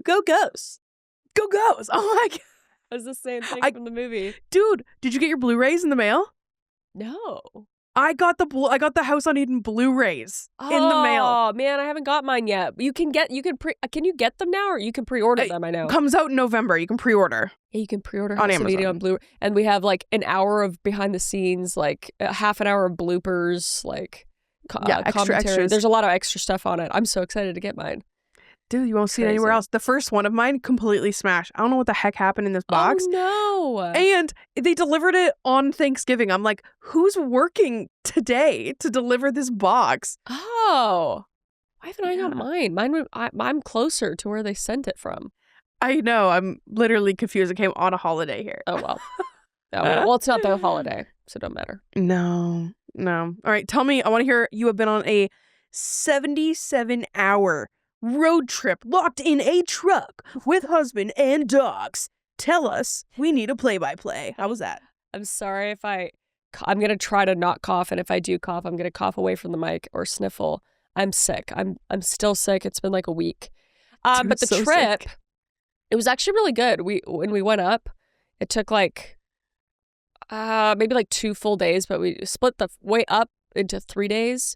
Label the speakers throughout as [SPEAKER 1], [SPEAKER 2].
[SPEAKER 1] Go Ghosts. Go Ghosts. Oh my God.
[SPEAKER 2] It's the same thing from the movie.
[SPEAKER 1] Dude, did you get your Blu-rays in the mail?
[SPEAKER 2] No.
[SPEAKER 1] I got the House on Eden Blu-rays in the mail.
[SPEAKER 2] Oh man, I haven't got mine yet. Can you get them now, or you can pre-order them? I know
[SPEAKER 1] comes out in November. You can pre-order.
[SPEAKER 2] Yeah, you can pre-order
[SPEAKER 1] on
[SPEAKER 2] House of Eden
[SPEAKER 1] Amazon
[SPEAKER 2] on Blu-ray, and we have like an hour of behind the scenes, like a half an hour of bloopers, like commentary.
[SPEAKER 1] Extras.
[SPEAKER 2] There's a lot of extra stuff on it. I'm so excited to get mine.
[SPEAKER 1] Dude, you won't see it anywhere else. The first one of mine completely smashed. I don't know what the heck happened in this box.
[SPEAKER 2] Oh, no.
[SPEAKER 1] And they delivered it on Thanksgiving. I'm like, who's working today to deliver this box?
[SPEAKER 2] Oh. Why haven't I got mine? I'm closer to where they sent it from.
[SPEAKER 1] I know. I'm literally confused. It came on a holiday here.
[SPEAKER 2] Oh, well. Well, it's not the holiday, so it don't matter.
[SPEAKER 1] No. All right, tell me. I want to hear you have been on a 77-hour road trip locked in a truck with husband and dogs. Tell us. We need a play-by-play. How was that?
[SPEAKER 2] I'm sorry if I'm going to try to not cough, and if I do cough, I'm going to cough away from the mic or sniffle. I'm sick. I'm still sick. It's been like a week. But the trip, it was actually really good. When we went up, it took like maybe like 2 full days, but we split the way up into 3 days.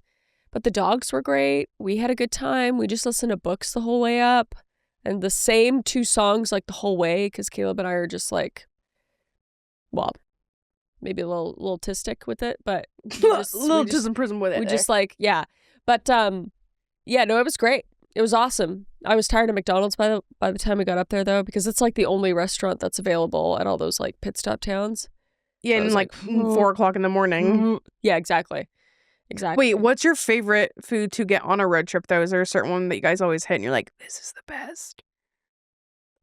[SPEAKER 2] But the dogs were great. We had a good time. We just listened to books the whole way up. And the same 2 songs like the whole way, because Caleb and I are just like, well, maybe a little autistic with it, but
[SPEAKER 1] little in prison with it.
[SPEAKER 2] We just like, yeah. But yeah, no, it was great. It was awesome. I was tired of McDonald's by the time we got up there though, because it's like the only restaurant that's available at all those like pit stop towns.
[SPEAKER 1] Yeah, so and like 4 o'clock in the morning.
[SPEAKER 2] Yeah, exactly.
[SPEAKER 1] Wait, what's your favorite food to get on a road trip, though? Is there a certain one that you guys always hit and you're like, this is the best?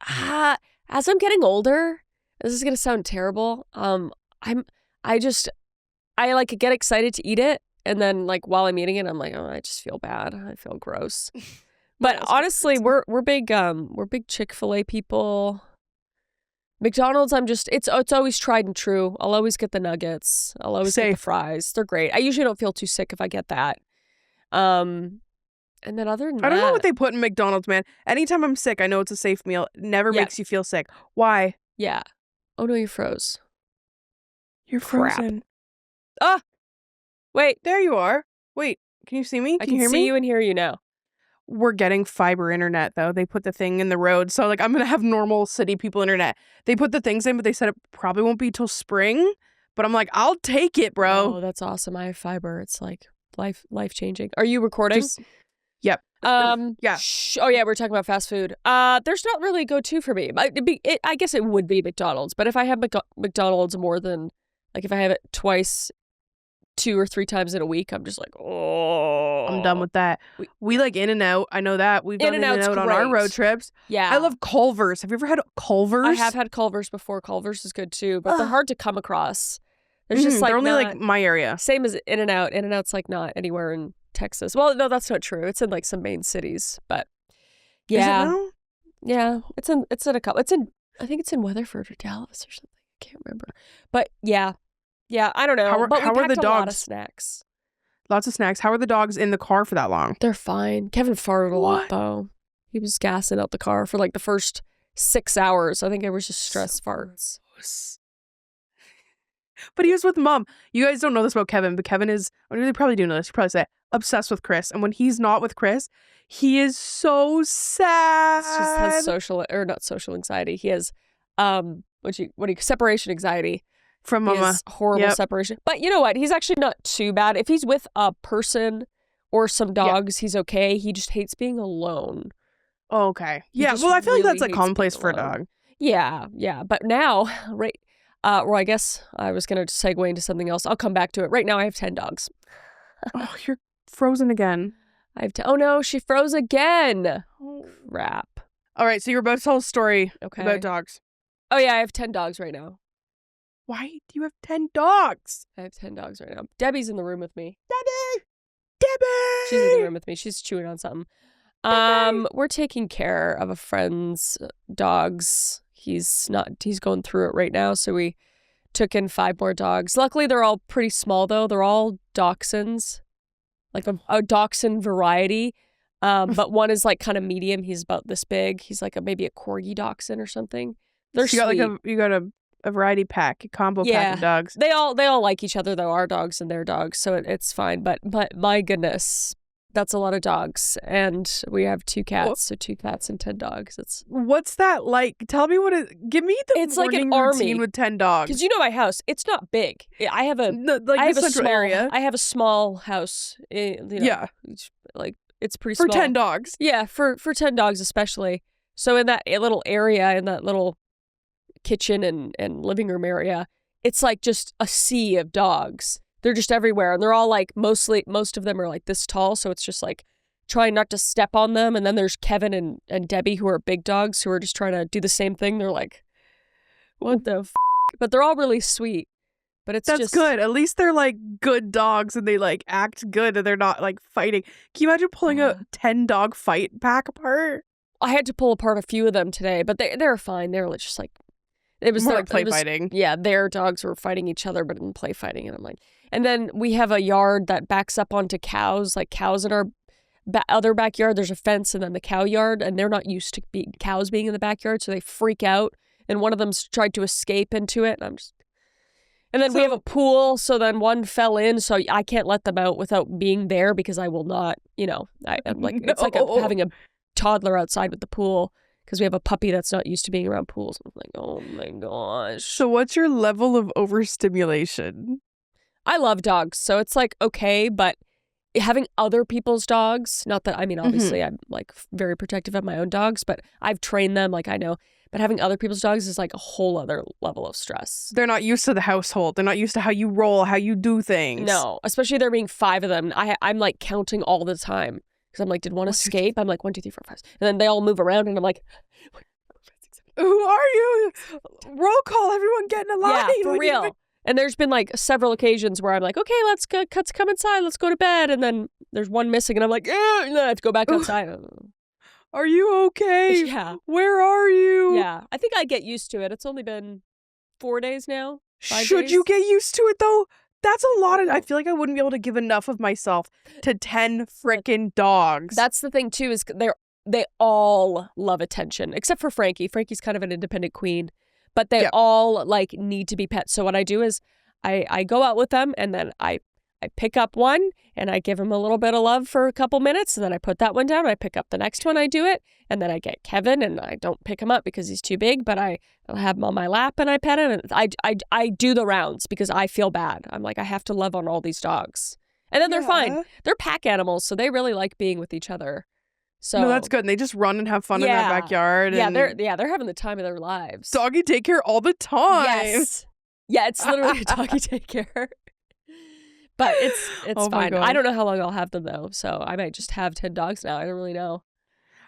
[SPEAKER 2] As I'm getting older, this is going to sound terrible. I like get excited to eat it. And then like while I'm eating it, I'm like, oh, I just feel bad. I feel gross. But honestly, we're big Chick-fil-A people. McDonald's, it's always tried and true. I'll always get the nuggets. I'll always get the fries. They're great. I usually don't feel too sick if I get that. And then other than that,
[SPEAKER 1] I don't know what they put in McDonald's, man. Anytime I'm sick, I know it's a safe meal. It never makes you feel sick. Why?
[SPEAKER 2] Yeah. Oh no, you froze.
[SPEAKER 1] You're frozen.
[SPEAKER 2] Ah! Wait.
[SPEAKER 1] There you are. Wait, can you see me?
[SPEAKER 2] Can you hear me? I can see you and hear you now.
[SPEAKER 1] We're getting fiber internet, though. They put the thing in the road. So, like, I'm going to have normal city people internet. They put the things in, but they said it probably won't be till spring. But I'm like, I'll take it, bro.
[SPEAKER 2] Oh, that's awesome. I have fiber. It's, like, life-changing. Are you recording?
[SPEAKER 1] Yep.
[SPEAKER 2] Yeah. Oh, yeah, we're talking about fast food. There's not really a go-to for me. I guess it would be McDonald's. But if I have McDonald's more than, like, if I have it twice 2 or 3 times in a week, I'm just like, oh,
[SPEAKER 1] I'm done with that. We like In-N-Out. I know that. We've done In-N-Out on our road trips.
[SPEAKER 2] Yeah.
[SPEAKER 1] I love Culver's. Have you ever had Culver's?
[SPEAKER 2] I have had Culver's before. Culver's is good too, but they're hard to come across. There's just like
[SPEAKER 1] they're only like my area.
[SPEAKER 2] Same as In-N-Out. In-N-Out's like not anywhere in Texas. Well, no, that's not true. It's in like some main cities, but yeah.
[SPEAKER 1] Is it now?
[SPEAKER 2] Yeah. It's in a couple. I think it's in Weatherford or Dallas or something. I can't remember. But yeah. Yeah, I don't know.
[SPEAKER 1] How are the dogs?
[SPEAKER 2] A lot of snacks.
[SPEAKER 1] Lots of snacks. How are the dogs in the car for that long?
[SPEAKER 2] They're fine. Kevin farted a lot, though. He was gassing out the car for like the first 6 hours. I think it was just stress farts.
[SPEAKER 1] But he was with Mom. You guys don't know this about Kevin, but Kevin is, they probably do know this, you probably say, obsessed with Chris. And when he's not with Chris, he is so sad.
[SPEAKER 2] He just has not social anxiety. He has, separation anxiety.
[SPEAKER 1] From Mama.
[SPEAKER 2] Horrible separation. But you know what? He's actually not too bad. If he's with a person or some dogs, he's okay. He just hates being alone.
[SPEAKER 1] Oh, okay. Yeah, well, I feel like that's like commonplace for a dog.
[SPEAKER 2] Yeah. But now, right, well, I guess I was going to segue into something else. I'll come back to it. Right now, I have 10 dogs.
[SPEAKER 1] Oh, you're frozen again.
[SPEAKER 2] Oh, no, she froze again.
[SPEAKER 1] Oh.
[SPEAKER 2] Crap.
[SPEAKER 1] All right, so you're about to tell a story about dogs.
[SPEAKER 2] Oh, yeah, I have 10 dogs right now.
[SPEAKER 1] Why do you have 10 dogs?
[SPEAKER 2] I have 10 dogs right now. Debbie's in the room with me.
[SPEAKER 1] Debbie!
[SPEAKER 2] She's in the room with me. She's chewing on something. We're taking care of a friend's dogs. He's going through it right now, so we took in 5 more dogs. Luckily, they're all pretty small, though. They're all dachshunds, like a dachshund variety. But one is like kind of medium. He's about this big. He's like maybe a corgi dachshund or something. They're
[SPEAKER 1] so you got a variety pack, a combo pack of dogs.
[SPEAKER 2] They all like each other though, our dogs and their dogs, so it's fine. But my goodness, that's a lot of dogs, and we have 2 cats, so 2 cats and 10 dogs.
[SPEAKER 1] What's that like? Tell me give me the
[SPEAKER 2] it's like an
[SPEAKER 1] routine
[SPEAKER 2] army
[SPEAKER 1] with 10 dogs.
[SPEAKER 2] Because you know my house, it's not big. I have a
[SPEAKER 1] central area.
[SPEAKER 2] I have a small house.
[SPEAKER 1] Yeah,
[SPEAKER 2] like it's pretty
[SPEAKER 1] for
[SPEAKER 2] small.
[SPEAKER 1] 10 dogs.
[SPEAKER 2] Yeah, for 10 dogs especially. So in that little area, in that little kitchen and living room area, it's like just a sea of dogs. They're just everywhere, and they're all like most of them are like this tall, so it's just like trying not to step on them. And then there's Kevin and Debbie, who are big dogs, who are just trying to do the same thing. They're like, what the f-? But they're all really sweet. But that's
[SPEAKER 1] good. At least they're like good dogs, and they like act good, and they're not like fighting. Can you imagine pulling a 10 dog fight pack apart?
[SPEAKER 2] I had to pull apart a few of them today, but they're fine. They were just like, it was
[SPEAKER 1] more like play fighting.
[SPEAKER 2] Yeah, their dogs were fighting each other, but in play fighting. And I'm like, and then we have a yard that backs up onto cows, like cows in our other backyard. There's a fence, and then the cow yard, and they're not used to cows being in the backyard, so they freak out. And one of them's tried to escape into it, and and then we have a pool, so then one fell in, so I can't let them out without being there because I will not, I'm like, it's like having a toddler outside with the pool. Because we have a puppy that's not used to being around pools. I'm like, oh my gosh.
[SPEAKER 1] So what's your level of overstimulation?
[SPEAKER 2] I love dogs, so it's like okay, but having other people's dogs, not that, obviously I'm like very protective of my own dogs, but I've trained them, like I know, but having other people's dogs is like a whole other level of stress.
[SPEAKER 1] They're not used to the household. They're not used to how you roll, how you do things.
[SPEAKER 2] No, especially there being 5 of them. I'm like counting all the time. Because I'm like, did one escape? I'm like, 1, 2, 3, 4, 5. And then they all move around, and I'm like,
[SPEAKER 1] who are you? Roll call, everyone get in a line.
[SPEAKER 2] Yeah, for real. And there's been like several occasions where I'm like, okay, let's come inside, let's go to bed. And then there's one missing, and I'm like, and then I have to go back outside.
[SPEAKER 1] Are you okay?
[SPEAKER 2] Yeah.
[SPEAKER 1] Where are you?
[SPEAKER 2] Yeah. I think I get used to it. It's only been 4 days now. 5
[SPEAKER 1] Should
[SPEAKER 2] days.
[SPEAKER 1] you get used to it, though? That's a lot of... I feel like I wouldn't be able to give enough of myself to 10 freaking dogs.
[SPEAKER 2] That's the thing, too, is they all love attention, except for Frankie. Frankie's kind of an independent queen, but they all, like, need to be pets. So what I do is I go out with them, and then I pick up one, and I give him a little bit of love for a couple minutes, and then I put that one down, I pick up the next one, I do it, and then I get Kevin, and I don't pick him up because he's too big, but I'll have him on my lap, and I pet him, and I do the rounds because I feel bad. I'm like, I have to love on all these dogs. And then they're fine. They're pack animals, so they really like being with each other. So
[SPEAKER 1] no, that's good. And they just run and have fun in their backyard.
[SPEAKER 2] Yeah,
[SPEAKER 1] and...
[SPEAKER 2] they're having the time of their lives.
[SPEAKER 1] Doggy daycare all the time.
[SPEAKER 2] Yes. Yeah, it's literally a doggy daycare. But it's fine. I don't know how long I'll have them though, so I might just have 10 dogs now. I don't really know.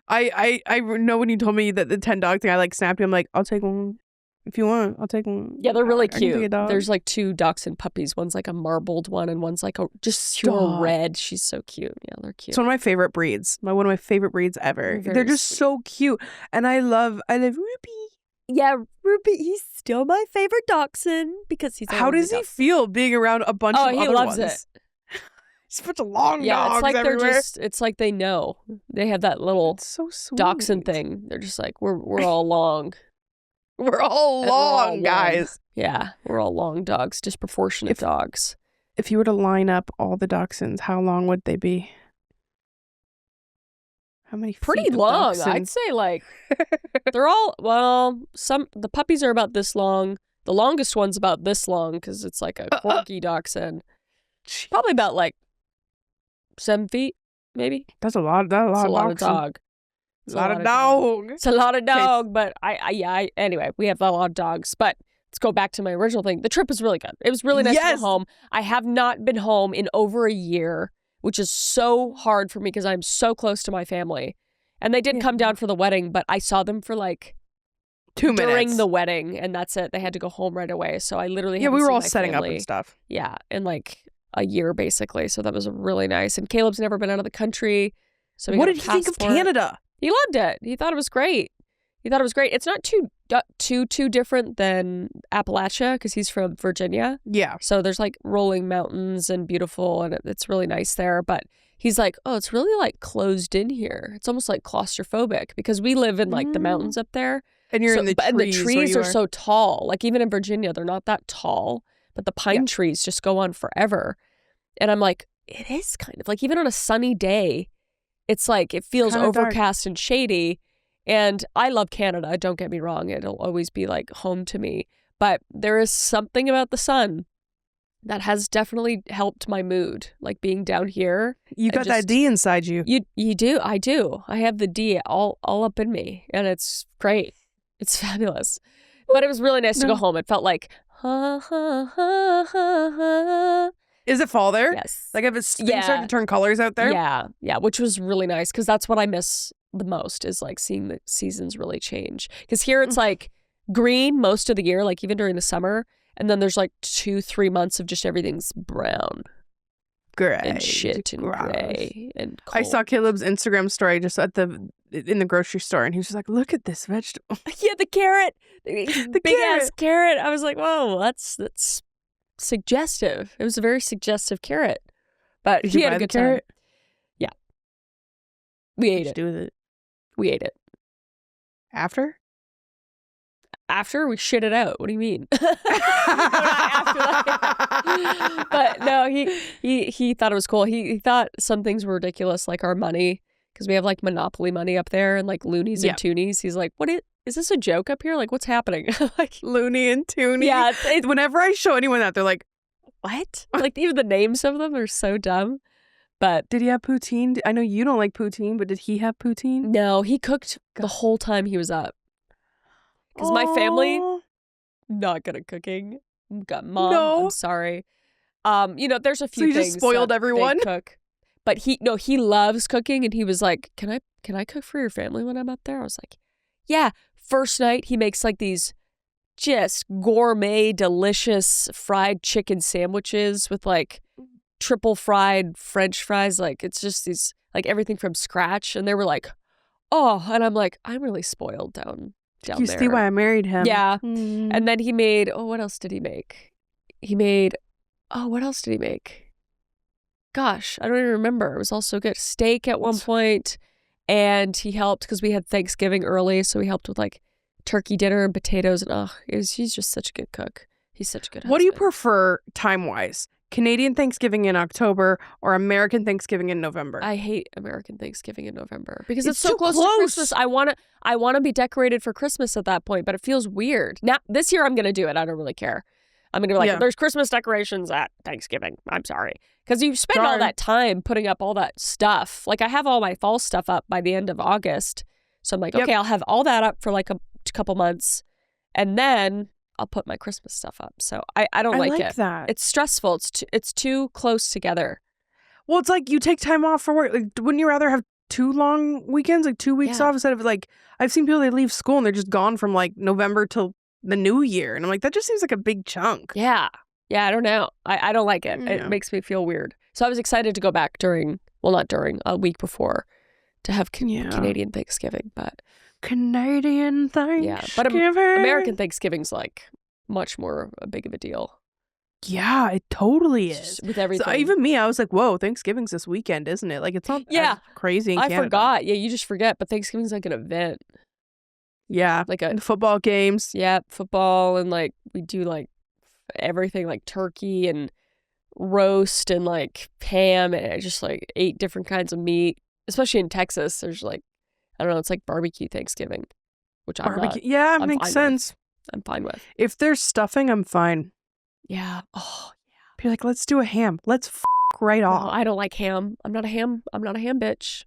[SPEAKER 1] I know when you told me that the 10 dog thing, I like snapped you. I'm like, I'll take one. If you want, I'll take one.
[SPEAKER 2] Yeah, they're really cute. There's like 2 dachshund puppies. One's like a marbled one, and one's like a just pure red. She's so cute. Yeah, they're cute.
[SPEAKER 1] It's one of my favorite breeds. One of my favorite breeds ever. They're just so cute. And I love Ruby.
[SPEAKER 2] Yeah, Ruby, he's still my favorite dachshund because he's.
[SPEAKER 1] How does he feel being around a bunch of other ones?
[SPEAKER 2] Oh, he loves it.
[SPEAKER 1] He's such a long dogs
[SPEAKER 2] it's like
[SPEAKER 1] everywhere.
[SPEAKER 2] It's like they know. They have that little dachshund thing. They're just like, we're all long.
[SPEAKER 1] We're all long, guys.
[SPEAKER 2] Yeah, we're all long dogs, disproportionate dogs.
[SPEAKER 1] If you were to line up all the dachshunds, how long would they be? How many feet?
[SPEAKER 2] Pretty long. I'd say like they're all, the puppies are about this long. The longest one's about this long because it's like a corgi dachshund. Probably about like 7 feet, maybe.
[SPEAKER 1] That's a lot. That's a lot of dog. It's a lot of dog.
[SPEAKER 2] It's a lot of dog, but anyway, we have a lot of dogs. But let's go back to my original thing. The trip was really good. It was really nice to be home. I have not been home in over a year, which is so hard for me because I'm so close to my family. And they did come down for the wedding, but I saw them for like
[SPEAKER 1] 2 minutes
[SPEAKER 2] during the wedding, and that's it. They had to go home right away. So I literally
[SPEAKER 1] we were all setting up and stuff.
[SPEAKER 2] Yeah, in like a year basically. So that was really nice. And Caleb's never been out of the country. So
[SPEAKER 1] what did he think of Canada?
[SPEAKER 2] He loved it. He thought it was great. It's not too different than Appalachia because he's from Virginia.
[SPEAKER 1] Yeah.
[SPEAKER 2] So there's like rolling mountains and beautiful, and it's really nice there. But he's like, oh, it's really like closed in here. It's almost like claustrophobic because we live in like the mountains up there.
[SPEAKER 1] And you're in the trees.
[SPEAKER 2] And the trees are so tall. Like even in Virginia, they're not that tall, but the pine trees just go on forever. And I'm like, it is kind of like even on a sunny day, it's like it feels
[SPEAKER 1] kinda
[SPEAKER 2] overcast and shady. And I love Canada. Don't get me wrong. It'll always be like home to me. But there is something about the sun that has definitely helped my mood. Like being down here.
[SPEAKER 1] You got that D inside you.
[SPEAKER 2] You do. I do. I have the D all up in me. And it's great. It's fabulous. But it was really nice to go home. It felt like, ha, ha, ha, ha, ha.
[SPEAKER 1] Is it fall there?
[SPEAKER 2] Yes.
[SPEAKER 1] Like if it's things start to turn colors out there?
[SPEAKER 2] Yeah. Yeah. Which was really nice because that's what I miss the most is like seeing the seasons really change. Because here it's like green most of the year, like even during the summer. And then there's like 2-3 months of just everything's brown.
[SPEAKER 1] Gray.
[SPEAKER 2] And shit and gray and cold.
[SPEAKER 1] I saw Caleb's Instagram story just in the grocery store and he was just like, look at this vegetable.
[SPEAKER 2] Yeah, the carrot.
[SPEAKER 1] The
[SPEAKER 2] big ass carrot. I was like, whoa, that's suggestive. It was a very suggestive carrot. But
[SPEAKER 1] Did you
[SPEAKER 2] had
[SPEAKER 1] buy
[SPEAKER 2] a good
[SPEAKER 1] the carrot?
[SPEAKER 2] time. Yeah. We ate
[SPEAKER 1] What'd
[SPEAKER 2] it.
[SPEAKER 1] you do with it?
[SPEAKER 2] We ate it.
[SPEAKER 1] After?
[SPEAKER 2] After we shit it out. What do you mean? No, not after that. But no, he thought it was cool. He thought some things were ridiculous, like our money, because we have like Monopoly money up there and like loonies and toonies. He's like, is this a joke up here? Like, what's happening? Like
[SPEAKER 1] Looney and Toonie.
[SPEAKER 2] Yeah.
[SPEAKER 1] Whenever I show anyone that, they're like,
[SPEAKER 2] what? Like even the names of them are so dumb. But
[SPEAKER 1] did he have poutine? I know you don't like poutine, but did he have poutine?
[SPEAKER 2] No, he cooked the whole time he was up. Because my family, not good at cooking. Mom, I'm sorry. There's a few things.
[SPEAKER 1] So you just spoiled everyone?
[SPEAKER 2] They cook. But he loves cooking, and he was like, can I cook for your family when I'm up there? I was like, yeah. First night, he makes like these just gourmet, delicious fried chicken sandwiches with like triple fried French fries. Like it's just these, like everything from scratch. And they were like, oh, and I'm like, I'm really spoiled down
[SPEAKER 1] you
[SPEAKER 2] there.
[SPEAKER 1] See why I married him.
[SPEAKER 2] Yeah. And then he made, what else did he make? What else did he make? Gosh, I don't even remember. It was all so good. Steak at one point. And he helped because we had Thanksgiving early. So he helped with like turkey dinner and potatoes. And he's just such a good cook. He's such a good husband.
[SPEAKER 1] What do you prefer time-wise? Canadian Thanksgiving in October or American Thanksgiving in November?
[SPEAKER 2] I hate American Thanksgiving in November because it's so close to Christmas. I want to be decorated for Christmas at that point, but it feels weird. Now, this year I'm going to do it. I don't really care. I'm going to be like, there's Christmas decorations at Thanksgiving. I'm sorry. Because you spend all that time putting up all that stuff. Like I have all my fall stuff up by the end of August. So I'm like, okay, I'll have all that up for like a couple months. And then I'll put my Christmas stuff up. So I don't like it.
[SPEAKER 1] That.
[SPEAKER 2] It's stressful. It's too close together.
[SPEAKER 1] Well, it's like you take time off for work. Like, wouldn't you rather have 2 long weekends, like 2 weeks off instead of like, I've seen people, they leave school and they're just gone from like November till the new year. And I'm like, that just seems like a big chunk.
[SPEAKER 2] Yeah. Yeah, I don't know. I don't like it. It makes me feel weird. So I was excited to go back a week before to have Canadian Thanksgiving, but
[SPEAKER 1] Canadian Thanksgiving.
[SPEAKER 2] Yeah, but American Thanksgiving's like much more big of a deal.
[SPEAKER 1] Yeah, it totally is.
[SPEAKER 2] With everything.
[SPEAKER 1] So even me, I was like, whoa, Thanksgiving's this weekend, isn't it? Like, it's not as crazy in Canada.
[SPEAKER 2] I forgot. Yeah, you just forget, but Thanksgiving's like an event.
[SPEAKER 1] Yeah,
[SPEAKER 2] like
[SPEAKER 1] football games.
[SPEAKER 2] Yeah, football, and like we do like everything, like turkey and roast and like ham and just like 8 different kinds of meat. Especially in Texas, there's like, I don't know, it's like barbecue Thanksgiving, which I'm not.
[SPEAKER 1] Yeah, makes sense.
[SPEAKER 2] I'm fine with.
[SPEAKER 1] If there's stuffing, I'm fine.
[SPEAKER 2] Yeah. Oh, yeah.
[SPEAKER 1] Be like, let's do a ham. Let's right off.
[SPEAKER 2] No, I don't like ham. I'm not a ham bitch.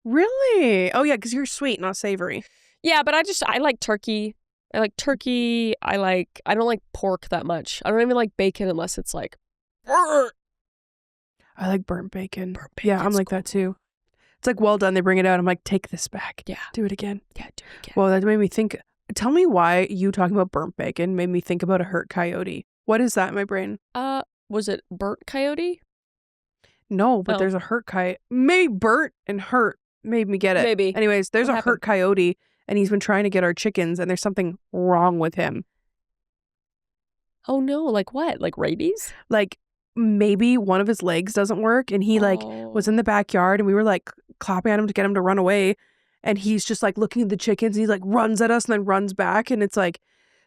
[SPEAKER 1] Really? Oh yeah, because you're sweet, not savory.
[SPEAKER 2] Yeah, but I like turkey. I like turkey. I don't like pork that much. I don't even like bacon unless it's like.
[SPEAKER 1] I like burnt bacon. Yeah, I'm like that too. It's like, well done. They bring it out. I'm like, take this back.
[SPEAKER 2] Yeah.
[SPEAKER 1] Do it again.
[SPEAKER 2] Yeah, do it again.
[SPEAKER 1] Well, that made me think. Tell me why you talking about burnt bacon made me think about a hurt coyote. What is that in my brain?
[SPEAKER 2] Was it burnt coyote?
[SPEAKER 1] No, but there's a hurt coyote. Maybe burnt and hurt made me get it.
[SPEAKER 2] Maybe.
[SPEAKER 1] Anyways, there's a hurt coyote and he's been trying to get our chickens and there's something wrong with him.
[SPEAKER 2] Oh no, like what? Like rabies?
[SPEAKER 1] Like maybe one of his legs doesn't work, and he like was in the backyard, and we were like clapping at him to get him to run away, and he's just like looking at the chickens, and he like runs at us and then runs back, and it's like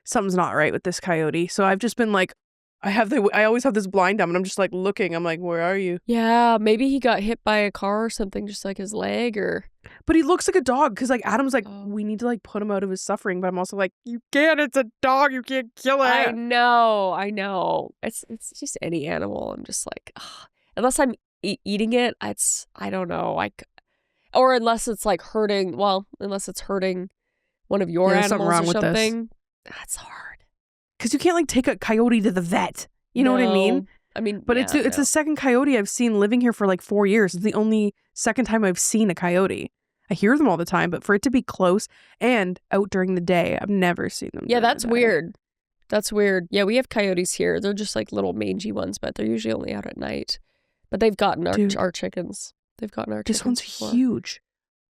[SPEAKER 1] something's not right with this coyote. So I've just been like, I always have this blind down, and I'm just like looking. I'm like, where are you?
[SPEAKER 2] Yeah, maybe he got hit by a car or something, just like his leg, or.
[SPEAKER 1] But he looks like a dog, because like Adam's like, we need to like put him out of his suffering. But I'm also like, you can't. It's a dog. You can't kill it.
[SPEAKER 2] I know. It's just any animal. I'm just like, ugh. Unless I'm eating it, I don't know. Or unless it's like hurting. Well, unless it's hurting one of your animals
[SPEAKER 1] wrong
[SPEAKER 2] or
[SPEAKER 1] with
[SPEAKER 2] something.
[SPEAKER 1] This.
[SPEAKER 2] That's hard.
[SPEAKER 1] Because you can't like take a coyote to the vet. You know what I mean? But
[SPEAKER 2] yeah,
[SPEAKER 1] it's the second coyote I've seen living here for like 4 years. It's the only second time I've seen a coyote. I hear them all the time, but for it to be close and out during the day, I've never seen them.
[SPEAKER 2] Yeah, that's weird. That's weird. Yeah, we have coyotes here. They're just like little mangy ones, but they're usually only out at night. But they've gotten our chickens. They've gotten our chickens.
[SPEAKER 1] This one's
[SPEAKER 2] before.
[SPEAKER 1] huge.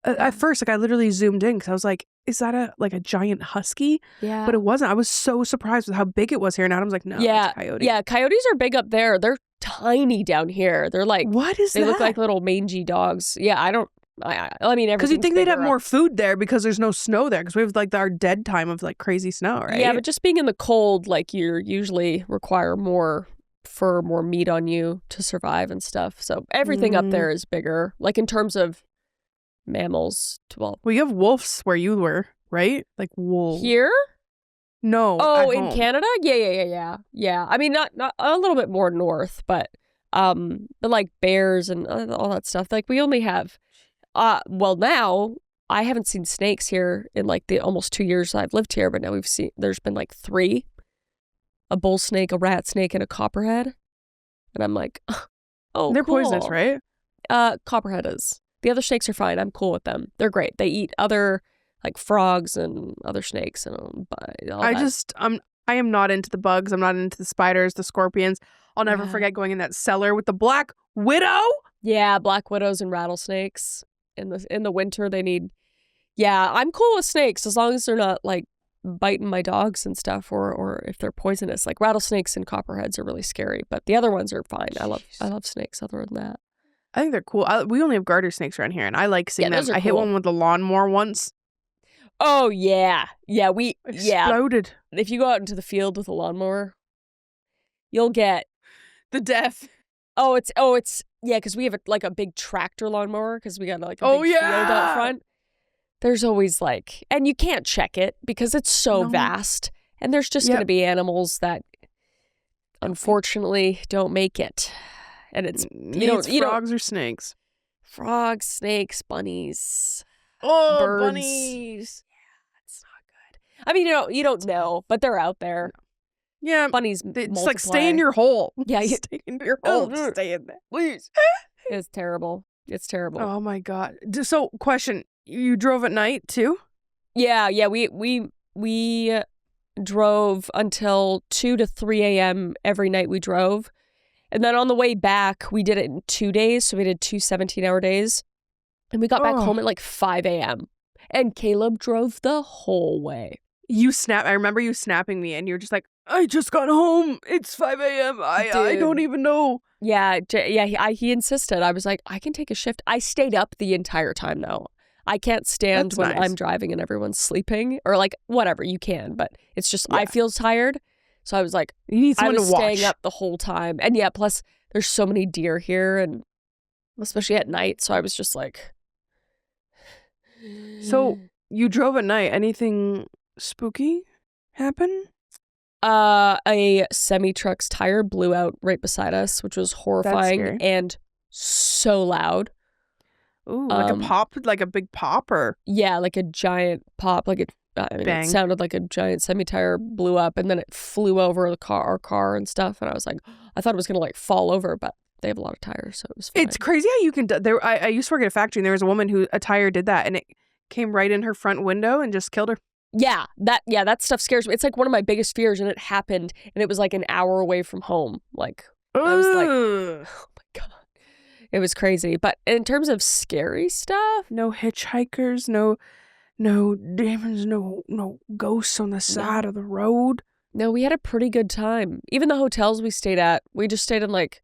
[SPEAKER 1] At first, like I literally zoomed in because I was like, is that a giant husky?
[SPEAKER 2] Yeah.
[SPEAKER 1] But it wasn't. I was so surprised with how big it was here. And Adam's like, no, it's a coyote.
[SPEAKER 2] Yeah, coyotes are big up there. They're tiny down here. They're like,
[SPEAKER 1] what is
[SPEAKER 2] they
[SPEAKER 1] that?
[SPEAKER 2] look like little mangy dogs. Yeah, I mean,
[SPEAKER 1] because you'd think they'd have more food there because there's no snow there, because we have like our dead time of like crazy snow, right?
[SPEAKER 2] Yeah, but just being in the cold, like you usually require more fur, more meat on you to survive and stuff. So everything up there is bigger, like in terms of mammals. Well,
[SPEAKER 1] you have wolves where you were, right? Like wolves
[SPEAKER 2] here?
[SPEAKER 1] No.
[SPEAKER 2] Oh, in Canada? Yeah. I mean, not a little bit more north, but like bears and all that stuff. Like we only have. Well, now I haven't seen snakes here in like the almost 2 years I've lived here, but now there's been like 3, a bull snake, a rat snake, and a copperhead. And I'm like, oh,
[SPEAKER 1] they're
[SPEAKER 2] cool.
[SPEAKER 1] poisonous, right?
[SPEAKER 2] Copperhead is. The other snakes are fine. I'm cool with them. They're great. They eat other like frogs and other snakes and all that.
[SPEAKER 1] I am not into the bugs. I'm not into the spiders, the scorpions. I'll never forget going in that cellar with the black widow.
[SPEAKER 2] Yeah, black widows and rattlesnakes. In the winter they need. Yeah, I'm cool with snakes as long as they're not like biting my dogs and stuff, or if they're poisonous. Like rattlesnakes and copperheads are really scary, but the other ones are fine.
[SPEAKER 1] Jeez.
[SPEAKER 2] I love snakes other than that.
[SPEAKER 1] I think they're cool. We only have garter snakes around here, and I like seeing them. I hit one with a lawnmower once.
[SPEAKER 2] Oh yeah, we
[SPEAKER 1] exploded.
[SPEAKER 2] If you go out into the field with a lawnmower, you'll get
[SPEAKER 1] the death.
[SPEAKER 2] Oh, it's yeah, because we have a big tractor lawnmower because we got like a big field out front. There's always like, and you can't check it because it's so vast, and there's just going to be animals that unfortunately don't make it. And it's
[SPEAKER 1] frogs or snakes.
[SPEAKER 2] Frogs, snakes, bunnies.
[SPEAKER 1] Oh,
[SPEAKER 2] birds.
[SPEAKER 1] Bunnies.
[SPEAKER 2] Yeah, it's not good. I mean, you don't know, but they're out there.
[SPEAKER 1] Yeah,
[SPEAKER 2] bunnies.
[SPEAKER 1] It's like stay in your hole.
[SPEAKER 2] Yeah,
[SPEAKER 1] stay in your hole. Stay in there, please.
[SPEAKER 2] It's terrible. It's terrible.
[SPEAKER 1] Oh my god. So, question: you drove at night too?
[SPEAKER 2] Yeah. We drove until 2 to 3 a.m. every night we drove. And then on the way back, we did it in 2 days. So we did 2 17-hour days. And we got back home at like 5 a.m. And Caleb drove the whole way.
[SPEAKER 1] I remember you snapping me and you were just like, I just got home. It's 5 a.m. I don't even know.
[SPEAKER 2] Yeah. He insisted. I was like, I can take a shift. I stayed up the entire time though. I can't stand when I'm driving and everyone's sleeping or like whatever, you can. But it's just, I feel tired. So I was like,
[SPEAKER 1] you need someone to watch.
[SPEAKER 2] Staying up the whole time. And yeah, plus there's so many deer here and especially at night. So I was just like.
[SPEAKER 1] So you drove at night. Anything spooky happen?
[SPEAKER 2] A semi-truck's tire blew out right beside us, which was horrifying and so loud.
[SPEAKER 1] Ooh, like a pop, like a big pop, or
[SPEAKER 2] yeah, like a giant pop, like it sounded like a giant semi-tire blew up, and then it flew over our car and stuff. And I was like, I thought it was gonna like fall over, but they have a lot of tires, so it was fine.
[SPEAKER 1] It's crazy how you can. I used to work at a factory, and there was a woman who a tire did that, and it came right in her front window and just killed her.
[SPEAKER 2] Yeah, that stuff scares me. It's like one of my biggest fears, and it happened, and it was like an hour away from home. Like I was like, oh my god, it was crazy. But in terms of scary stuff,
[SPEAKER 1] no hitchhikers, no demons, no ghosts on the side of the road.
[SPEAKER 2] No, we had a pretty good time. Even the hotels we stayed at, we just stayed in like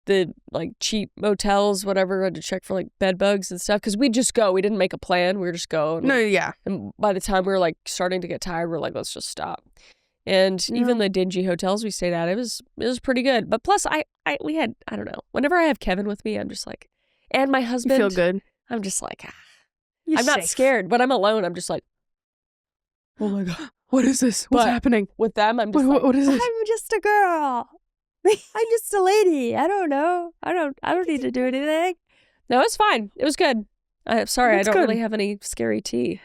[SPEAKER 2] the like cheap motels, whatever. I had to check for like bed bugs and stuff because we'd just go. We didn't make a plan. We were just going.
[SPEAKER 1] No, yeah.
[SPEAKER 2] And by the time we were like starting to get tired, we are like, let's just stop. And even the dingy hotels we stayed at, it was pretty good. But plus, we had, I don't know. Whenever I have Kevin with me, I'm just like, and my husband,
[SPEAKER 1] you feel good.
[SPEAKER 2] I'm just like,
[SPEAKER 1] I'm
[SPEAKER 2] not scared. When I'm alone, I'm just like, oh my god,
[SPEAKER 1] what is this? What's happening
[SPEAKER 2] with them? I'm just
[SPEAKER 1] what is this?
[SPEAKER 2] I'm just a girl. I'm just a lady. I don't know. I don't need to do anything. No, it's fine. It was good. Sorry, I don't really have any scary tea.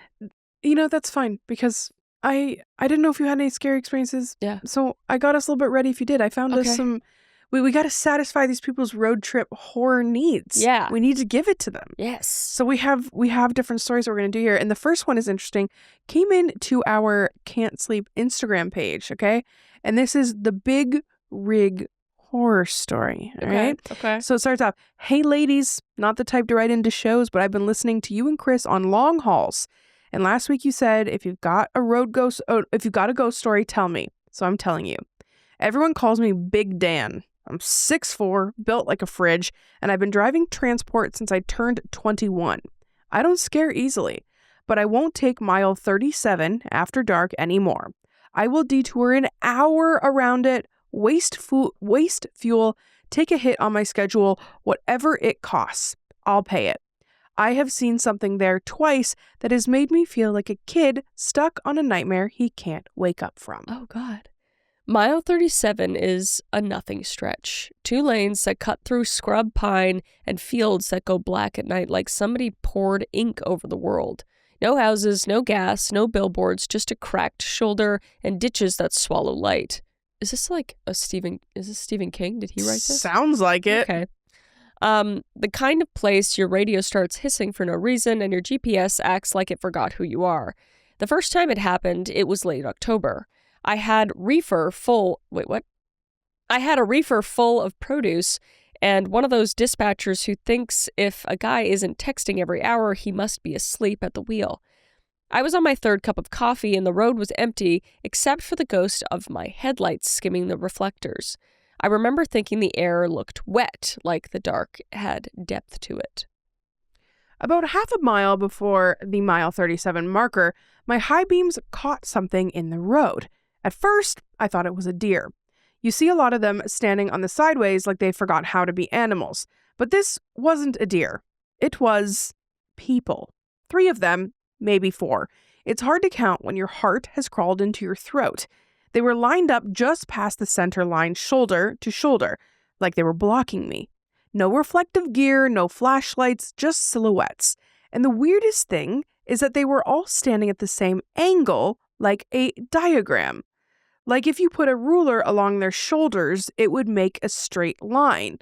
[SPEAKER 1] You know, that's fine because I didn't know if you had any scary experiences.
[SPEAKER 2] Yeah.
[SPEAKER 1] So I got us a little bit ready if you did. I found us some. We got to satisfy these people's road trip horror needs.
[SPEAKER 2] Yeah.
[SPEAKER 1] We need to give it to them.
[SPEAKER 2] Yes.
[SPEAKER 1] So we have different stories that we're going to do here. And the first one is interesting. Came in to our Can't Sleep Instagram page, okay? And this is the Big Rig horror story, all right?
[SPEAKER 2] Okay.
[SPEAKER 1] So it starts off, hey ladies, not the type to write into shows, but I've been listening to you and Chris on long hauls. And last week you said, if you've got a ghost story, tell me. So I'm telling you. Everyone calls me Big Dan. I'm 6'4", built like a fridge, and I've been driving transport since I turned 21. I don't scare easily, but I won't take mile 37 after dark anymore. I will detour an hour around it, waste fuel, take a hit on my schedule, whatever it costs. I'll pay it. I have seen something there twice that has made me feel like a kid stuck on a nightmare he can't wake up from.
[SPEAKER 2] Oh, God. Mile 37 is a nothing stretch. 2 lanes that cut through scrub pine and fields that go black at night like somebody poured ink over the world. No houses, no gas, no billboards, just a cracked shoulder and ditches that swallow light. Is this like Stephen King? Did he write this?
[SPEAKER 1] Sounds like it.
[SPEAKER 2] Okay. The kind of place your radio starts hissing for no reason and your GPS acts like it forgot who you are. The first time it happened, it was late October. I had a reefer full of produce, and one of those dispatchers who thinks if a guy isn't texting every hour, he must be asleep at the wheel. I was on my 3rd cup of coffee and the road was empty except for the ghost of my headlights skimming the reflectors. I remember thinking the air looked wet, like the dark had depth to it.
[SPEAKER 1] About half a mile before the mile 37 marker, my high beams caught something in the road. At first, I thought it was a deer. You see a lot of them standing on the sideways like they forgot how to be animals. But this wasn't a deer. It was people. 3 of them, maybe 4. It's hard to count when your heart has crawled into your throat. They were lined up just past the center line, shoulder to shoulder, like they were blocking me. No reflective gear, no flashlights, just silhouettes. And the weirdest thing is that they were all standing at the same angle, like a diagram. Like if you put a ruler along their shoulders, it would make a straight line.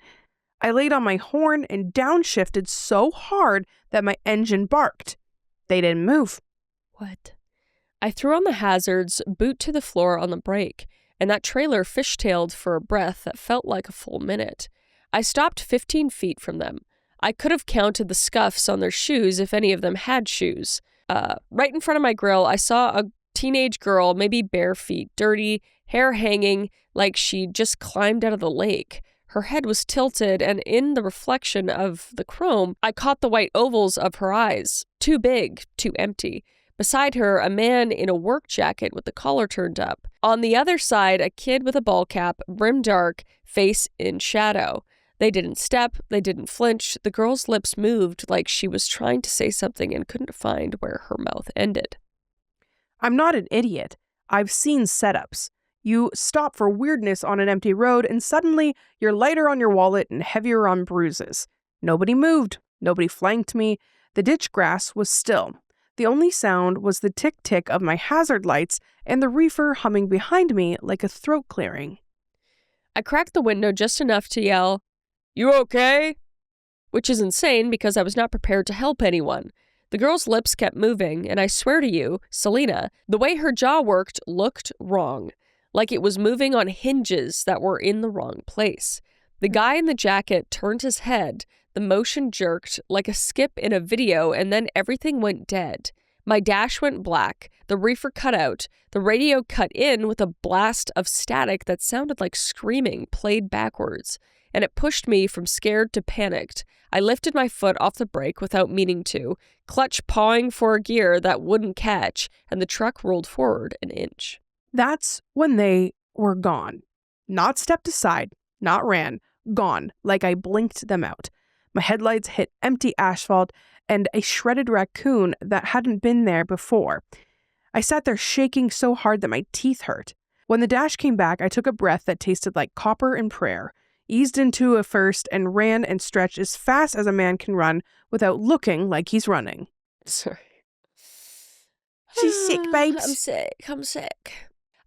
[SPEAKER 1] I laid on my horn and downshifted so hard that my engine barked. They didn't move.
[SPEAKER 2] What? I threw on the hazards, boot to the floor on the brake, and that trailer fishtailed for a breath that felt like a full minute. I stopped 15 feet from them. I could have counted the scuffs on their shoes if any of them had shoes. Right in front of my grill, I saw a teenage girl, maybe bare feet, dirty, hair hanging like she just climbed out of the lake. Her head was tilted, and in the reflection of the chrome, I caught the white ovals of her eyes. Too big, too empty. Beside her, a man in a work jacket with the collar turned up. On the other side, a kid with a ball cap, brim dark, face in shadow. They didn't step, they didn't flinch. The girl's lips moved like she was trying to say something and couldn't find where her mouth ended.
[SPEAKER 1] I'm not an idiot. I've seen setups. You stop for weirdness on an empty road and suddenly you're lighter on your wallet and heavier on bruises. Nobody moved. Nobody flanked me. The ditch grass was still. The only sound was the tick-tick of my hazard lights and the reefer humming behind me like a throat clearing.
[SPEAKER 2] I cracked the window just enough to yell, "You okay?" Which is insane because I was not prepared to help anyone. The girl's lips kept moving, and I swear to you, Selena, the way her jaw worked looked wrong. Like it was moving on hinges that were in the wrong place. The guy in the jacket turned his head. The motion jerked like a skip in a video, and then everything went dead. My dash went black. The reefer cut out. The radio cut in with a blast of static that sounded like screaming played backwards. and it pushed me from scared to panicked. I lifted my foot off the brake without meaning to, clutch pawing for a gear that wouldn't catch, and the truck rolled forward an inch.
[SPEAKER 1] That's when they were gone. Not stepped aside, not ran, gone, like I blinked them out. My headlights hit empty asphalt and a shredded raccoon that hadn't been there before. I sat there shaking so hard that my teeth hurt. When the dash came back, I took a breath that tasted like copper and prayer, eased into a first, and ran and stretched as fast as a man can run without looking like he's running.
[SPEAKER 2] Sorry.
[SPEAKER 1] She's sick, babes.
[SPEAKER 2] I'm sick.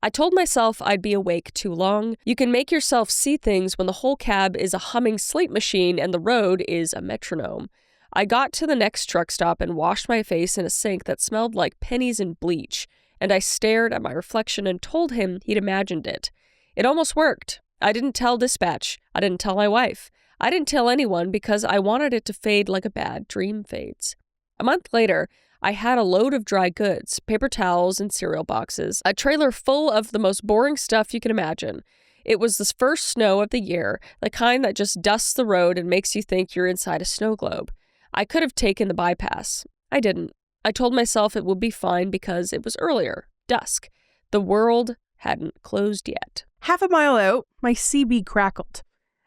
[SPEAKER 2] I told myself I'd be awake too long. You can make yourself see things when the whole cab is a humming sleep machine and the road is a metronome. I got to the next truck stop and washed my face in a sink that smelled like pennies and bleach, and I stared at my reflection and told him he'd imagined it. It almost worked. I didn't tell dispatch. I didn't tell my wife. I didn't tell anyone because I wanted it to fade like a bad dream fades. A month later, I had a load of dry goods, paper towels and cereal boxes, a trailer full of the most boring stuff you can imagine. It was the first snow of the year, the kind that just dusts the road and makes you think you're inside a snow globe. I could have taken the bypass. I didn't. I told myself it would be fine because it was earlier, dusk. The world hadn't closed yet.
[SPEAKER 1] Half a mile out, my CB crackled.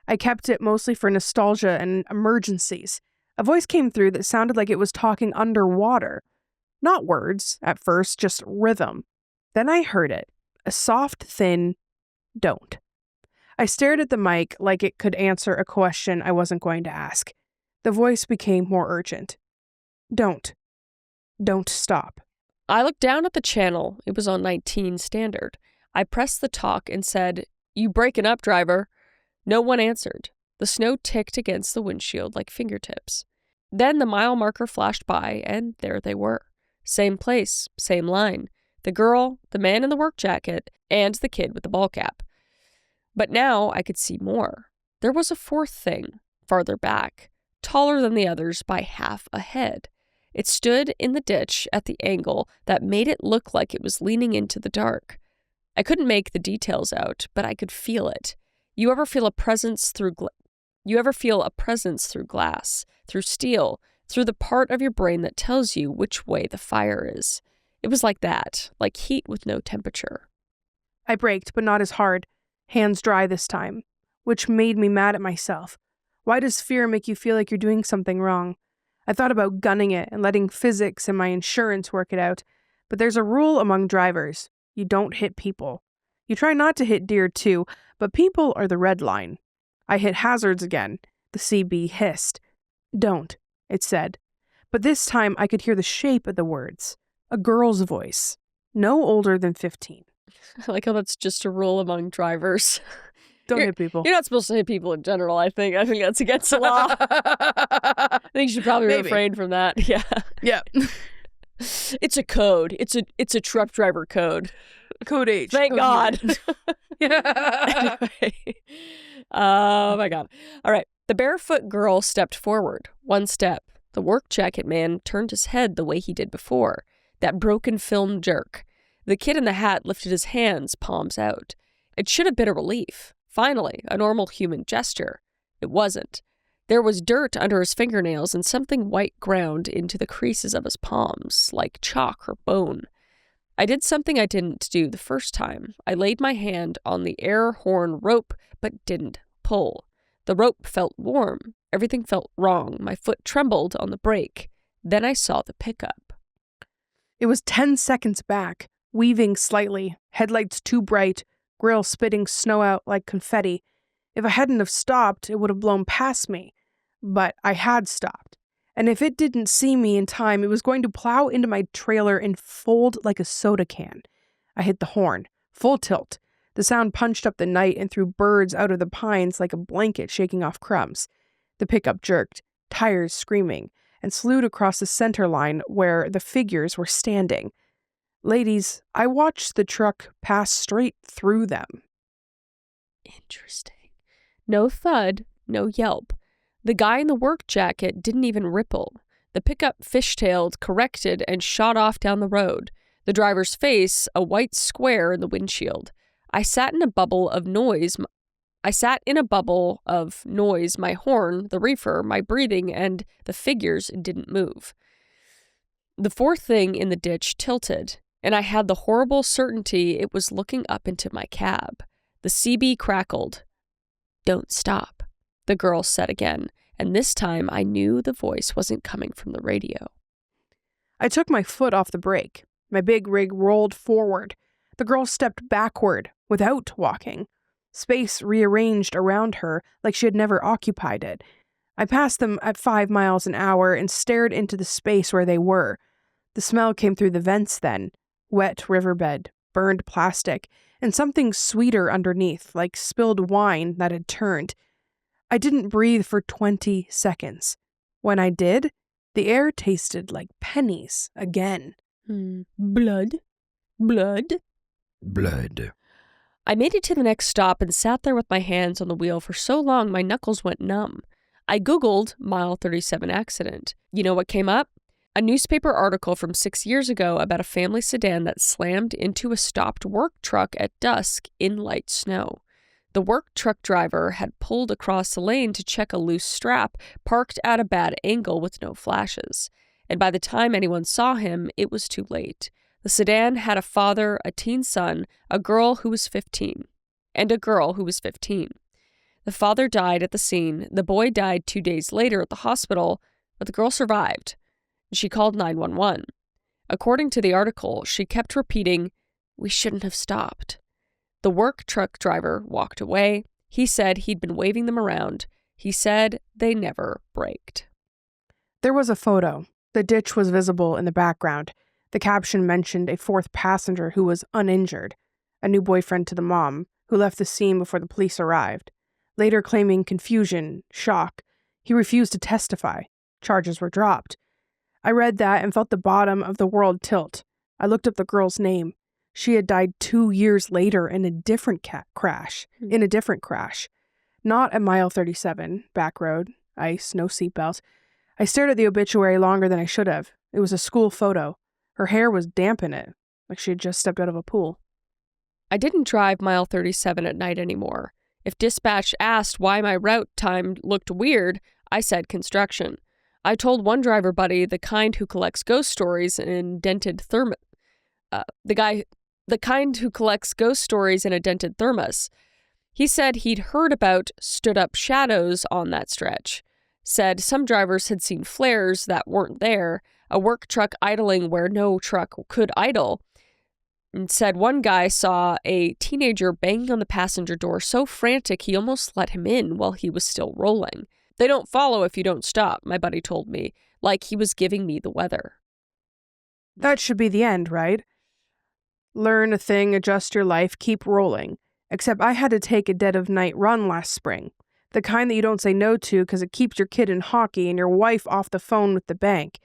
[SPEAKER 1] I kept it mostly for nostalgia and emergencies. A voice came through that sounded like it was talking underwater. Not words, at first, just rhythm. Then I heard it. A soft, thin, don't. I stared at the mic like it could answer a question I wasn't going to ask. The voice became more urgent. Don't. Don't stop.
[SPEAKER 2] I looked down at the channel. It was on 19 standard. I pressed the talk and said, "You breaking up, driver?" No one answered. The snow ticked against the windshield like fingertips. Then the mile marker flashed by, and there they were. Same place, same line. The girl, the man in the work jacket, and the kid with the ball cap. But now I could see more. There was a fourth thing, farther back, taller than the others by half a head. It stood in the ditch at the angle that made it look like it was leaning into the dark. I couldn't make the details out, but I could feel it. You ever feel a presence through glass, through steel, through the part of your brain that tells you which way the fire is? It was like that, like heat with no temperature.
[SPEAKER 1] I braked, but not as hard. Hands dry this time, which made me mad at myself. Why does fear make you feel like you're doing something wrong? I thought about gunning it and letting physics and my insurance work it out, but there's a rule among drivers. You don't hit people. You try not to hit deer too, but people are the red line. I hit hazards again. The CB hissed. Don't, it said. But this time I could hear the shape of the words. A girl's voice. No older than 15.
[SPEAKER 2] I like how that's just a rule among drivers.
[SPEAKER 1] Don't hit people.
[SPEAKER 2] You're not supposed to hit people in general, I think. I think that's against the law. I think you should probably refrain from that. Yeah.
[SPEAKER 1] Yeah.
[SPEAKER 2] It's a code. It's a truck driver code.
[SPEAKER 1] Code H.
[SPEAKER 2] Thank
[SPEAKER 1] code
[SPEAKER 2] God. Anyway. Oh my God. All right. The barefoot girl stepped forward. One step. The work jacket man turned his head the way he did before. That broken film jerk. The kid in the hat lifted his hands, palms out. It should have been a relief. Finally, a normal human gesture. It wasn't. There was dirt under his fingernails and something white ground into the creases of his palms, like chalk or bone. I did something I didn't do the first time. I laid my hand on the air horn rope, but didn't pull. The rope felt warm. Everything felt wrong. My foot trembled on the brake. Then I saw the pickup.
[SPEAKER 1] It was 10 seconds back, weaving slightly, headlights too bright, grill spitting snow out like confetti. If I hadn't have stopped, it would have blown past me. But I had stopped. And if it didn't see me in time, it was going to plow into my trailer and fold like a soda can. I hit the horn, full tilt. The sound punched up the night and threw birds out of the pines like a blanket shaking off crumbs. The pickup jerked, tires screaming, and slewed across the center line where the figures were standing. Ladies, I watched the truck pass straight through them.
[SPEAKER 2] Interesting. No thud, no yelp. The guy in the work jacket didn't even ripple. The pickup fishtailed, corrected, and shot off down the road. The driver's face, a white square in the windshield. I sat in a bubble of noise I sat in a bubble of noise, my horn, the reefer, my breathing, and the figures didn't move. The fourth thing in the ditch tilted, and I had the horrible certainty it was looking up into my cab. The CB crackled. "Don't stop," the girl said again, and this time I knew the voice wasn't coming from the radio.
[SPEAKER 1] I took my foot off the brake. My big rig rolled forward. The girl stepped backward, without walking. Space rearranged around her like she had never occupied it. I passed them at 5 miles an hour and stared into the space where they were. The smell came through the vents then. Wet riverbed, burned plastic, and something sweeter underneath, like spilled wine that had turned. I didn't breathe for 20 seconds. When I did, the air tasted like pennies again. Blood. Blood.
[SPEAKER 3] Blood.
[SPEAKER 2] I made it to the next stop and sat there with my hands on the wheel for so long my knuckles went numb. I Googled mile 37 accident. You know what came up? A newspaper article from 6 years ago about a family sedan that slammed into a stopped work truck at dusk in light snow. The work truck driver had pulled across the lane to check a loose strap, parked at a bad angle with no flashes. And by the time anyone saw him, it was too late. The sedan had a father, a teen son, a girl who was 15, and a girl who was 15. The father died at the scene, the boy died 2 days later at the hospital, but the girl survived. She called 911. According to the article, she kept repeating, "We shouldn't have stopped." The work truck driver walked away. He said he'd been waving them around. He said they never braked.
[SPEAKER 1] There was a photo. The ditch was visible in the background. The caption mentioned a fourth passenger who was uninjured, a new boyfriend to the mom, who left the scene before the police arrived. Later claiming confusion, shock, he refused to testify. Charges were dropped. I read that and felt the bottom of the world tilt. I looked up the girl's name. She had died 2 years later in a different crash. Not at mile 37, back road, ice, no seatbelts. I stared at the obituary longer than I should have. It was a school photo. Her hair was damp in it, like she had just stepped out of a pool.
[SPEAKER 2] I didn't drive mile 37 at night anymore. If dispatch asked why my route time looked weird, I said construction. I told one driver buddy, the kind who collects ghost stories in a dented thermos. He said he'd heard about stood-up shadows on that stretch. Said some drivers had seen flares that weren't there, a work truck idling where no truck could idle. And said one guy saw a teenager banging on the passenger door so frantic he almost let him in while he was still rolling. They don't follow if you don't stop, my buddy told me, like he was giving me the weather.
[SPEAKER 1] That should be the end, right? Learn a thing, adjust your life, keep rolling. Except I had to take a dead of night run last spring. The kind that you don't say no to because it keeps your kid in hockey and your wife off the phone with the bank.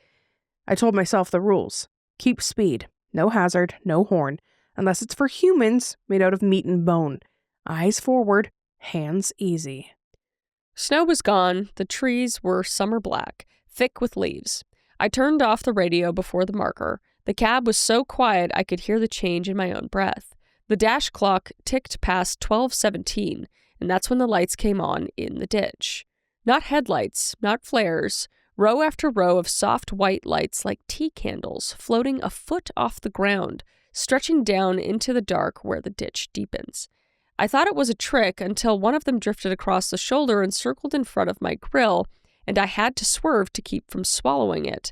[SPEAKER 1] I told myself the rules. Keep speed. No hazard, no horn. Unless it's for humans made out of meat and bone. Eyes forward, hands easy.
[SPEAKER 2] Snow was gone. The trees were summer black, thick with leaves. I turned off the radio before the marker. The cab was so quiet I could hear the change in my own breath. The dash clock ticked past 12:17, and that's when the lights came on in the ditch. Not headlights, not flares, row after row of soft white lights like tea candles floating a foot off the ground, stretching down into the dark where the ditch deepens. I thought it was a trick until one of them drifted across the shoulder and circled in front of my grill, and I had to swerve to keep from swallowing it.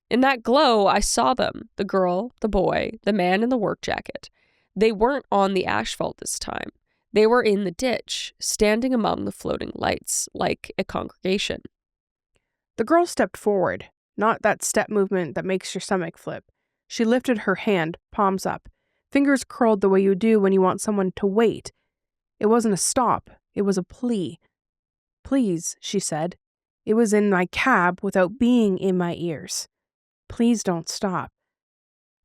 [SPEAKER 2] In that glow, I saw them, the girl, the boy, the man in the work jacket. They weren't on the asphalt this time. They were in the ditch, standing among the floating lights, like a congregation.
[SPEAKER 1] The girl stepped forward, not that step movement that makes your stomach flip. She lifted her hand, palms up, fingers curled the way you do when you want someone to wait. It wasn't a stop, it was a plea. "Please," she said. It was in my cab without being in my ears. "Please don't stop."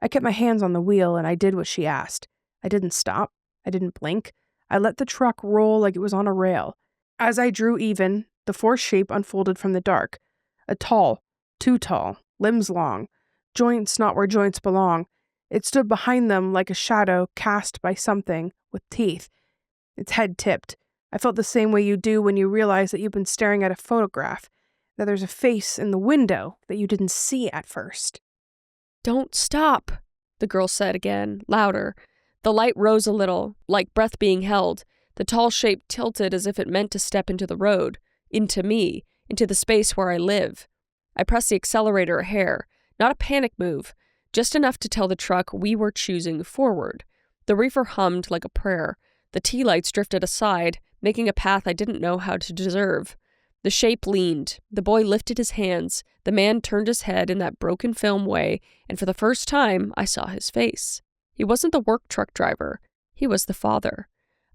[SPEAKER 1] I kept my hands on the wheel and I did what she asked. I didn't stop. I didn't blink. I let the truck roll like it was on a rail. As I drew even, the fourth shape unfolded from the dark. A tall, too tall, limbs long, joints not where joints belong. It stood behind them like a shadow cast by something with teeth. Its head tipped, I felt the same way you do when you realize that you've been staring at a photograph, that there's a face in the window that you didn't see at first.
[SPEAKER 2] Don't stop, the girl said again, louder. The light rose a little, like breath being held. The tall shape tilted as if it meant to step into the road, into me, into the space where I live. I pressed the accelerator a hair, not a panic move, just enough to tell the truck we were choosing forward. The reefer hummed like a prayer. The tea lights drifted aside, making a path I didn't know how to deserve. The shape leaned. The boy lifted his hands. The man turned his head in that broken film way, and for the first time, I saw his face. He wasn't the work truck driver. He was the father.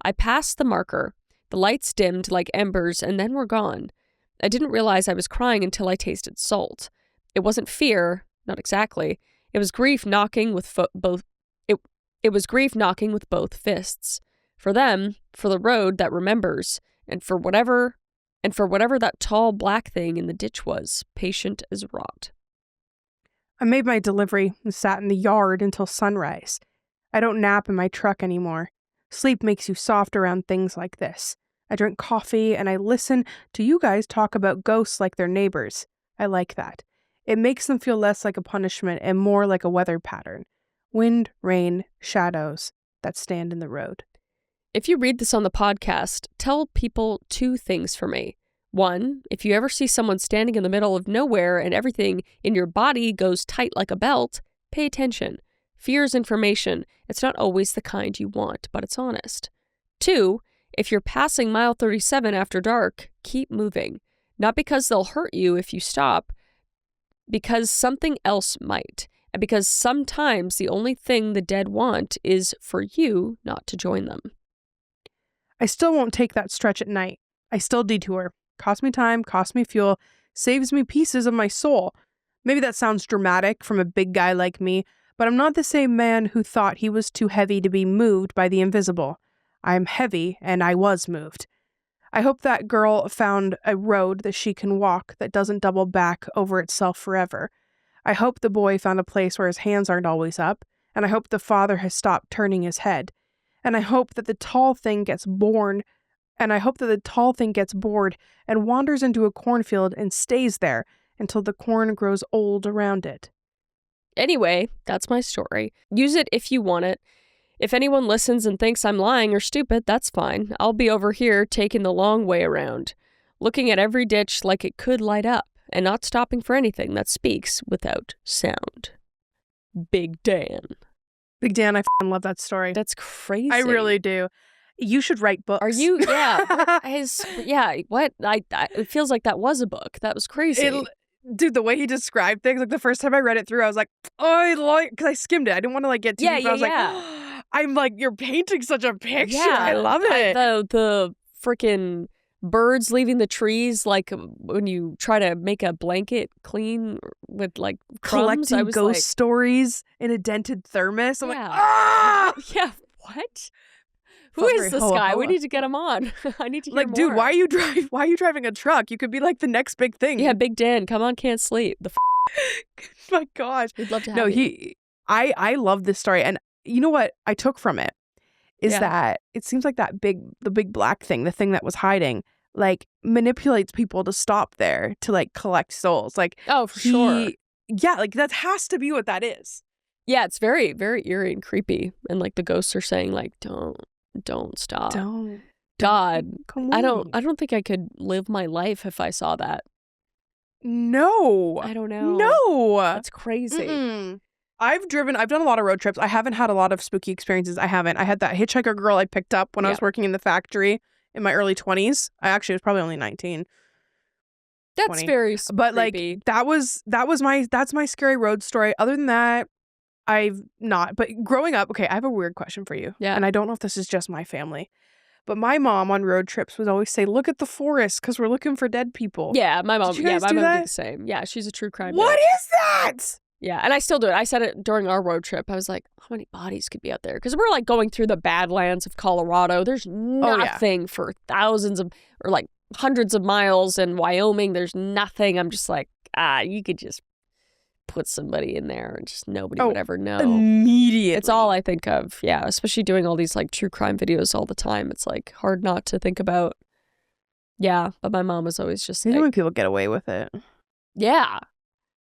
[SPEAKER 2] I passed the marker. The lights dimmed like embers and then were gone. I didn't realize I was crying until I tasted salt. It wasn't fear, not exactly. It was grief knocking with both. It was grief knocking with both fists. For them, for the road that remembers, and for whatever that tall black thing in the ditch was, patient as rot.
[SPEAKER 1] I made my delivery and sat in the yard until sunrise. I don't nap in my truck anymore. Sleep makes you soft around things like this. I drink coffee and I listen to you guys talk about ghosts like their neighbors. I like that. It makes them feel less like a punishment and more like a weather pattern. Wind, rain, shadows that stand in the road.
[SPEAKER 2] If you read this on the podcast, tell people 2 things for me. 1, if you ever see someone standing in the middle of nowhere and everything in your body goes tight like a belt, pay attention. Fear is information. It's not always the kind you want, but it's honest. 2, if you're passing mile 37 after dark, keep moving. Not because they'll hurt you if you stop, because something else might. And because sometimes the only thing the dead want is for you not to join them.
[SPEAKER 1] I still won't take that stretch at night. I still detour. Cost me time, cost me fuel, saves me pieces of my soul. Maybe that sounds dramatic from a big guy like me, but I'm not the same man who thought he was too heavy to be moved by the invisible. I'm heavy, and I was moved. I hope that girl found a road that she can walk that doesn't double back over itself forever. I hope the boy found a place where his hands aren't always up, and I hope the father has stopped turning his head. And I hope that the tall thing gets bored and wanders into a cornfield and stays there until the corn grows old around it.
[SPEAKER 2] Anyway, that's my story. Use it if you want it. If anyone listens and thinks I'm lying or stupid, that's fine. I'll be over here taking the long way around, looking at every ditch like it could light up, and not stopping for anything that speaks without sound. Big Dan.
[SPEAKER 1] Big Dan, I love that story.
[SPEAKER 2] That's crazy.
[SPEAKER 1] I really do. You should write books.
[SPEAKER 2] Are you? Yeah. What? It feels like that was a book. That was crazy.
[SPEAKER 1] Dude, the way he described things, like the first time I read it through, I was like, because I skimmed it. I didn't want to get too deep. I was like, I'm like, you're painting such a picture. Yeah, I love it.
[SPEAKER 2] The freaking birds leaving the trees, like when you try to make a blanket clean with like crumbs.
[SPEAKER 1] Collecting ghost stories in a dented thermos. I'm like,
[SPEAKER 2] yeah, what? Who is this guy? We need to get him on. I need to hear more.
[SPEAKER 1] Dude, why are you driving a truck? You could be like the next big thing.
[SPEAKER 2] Yeah, Big Dan, come on, can't sleep.
[SPEAKER 1] My gosh.
[SPEAKER 2] We'd love to have you.
[SPEAKER 1] I love this story. And you know what I took from it is that it seems like the big black thing, the thing that was hiding, like manipulates people to stop there to like collect souls. Like,
[SPEAKER 2] oh, for sure.
[SPEAKER 1] Yeah, like that has to be what that is.
[SPEAKER 2] Yeah, it's very, very eerie and creepy. And like the ghosts are saying like, don't stop. God,
[SPEAKER 1] come on.
[SPEAKER 2] I don't think I could live my life if I saw that.
[SPEAKER 1] No.
[SPEAKER 2] I don't know.
[SPEAKER 1] No.
[SPEAKER 2] That's crazy.
[SPEAKER 1] Mm-mm. I've done a lot of road trips. I haven't had a lot of spooky experiences. I haven't. I had that hitchhiker girl I picked up when I was working in the factory in my early 20s. I actually was probably only 19.
[SPEAKER 2] That's
[SPEAKER 1] 20.
[SPEAKER 2] very
[SPEAKER 1] But
[SPEAKER 2] creepy.
[SPEAKER 1] Like that's my scary road story. Other than that, I've not. But growing up, okay, I have a weird question for you.
[SPEAKER 2] Yeah.
[SPEAKER 1] And I don't know if this is just my family. But my mom on road trips would always say, look at the forest because we're looking for dead people.
[SPEAKER 2] Yeah, my mom.
[SPEAKER 1] Did you guys
[SPEAKER 2] my
[SPEAKER 1] do
[SPEAKER 2] mom
[SPEAKER 1] that?
[SPEAKER 2] did the same. Yeah, she's a true crime.
[SPEAKER 1] What
[SPEAKER 2] bitch.
[SPEAKER 1] is that?
[SPEAKER 2] Yeah, and I still do it. I said it during our road trip. I was like, how many bodies could be out there? Because we're like going through the Badlands of Colorado. There's nothing for thousands of, or like hundreds of miles in Wyoming. There's nothing. I'm just like, you could just put somebody in there and just nobody would ever know.
[SPEAKER 1] Immediately.
[SPEAKER 2] It's all I think of. Yeah, especially doing all these like true crime videos all the time. It's like hard not to think about. Yeah, but my mom was always just
[SPEAKER 1] You know
[SPEAKER 2] like,
[SPEAKER 1] when people get away with it.
[SPEAKER 2] yeah.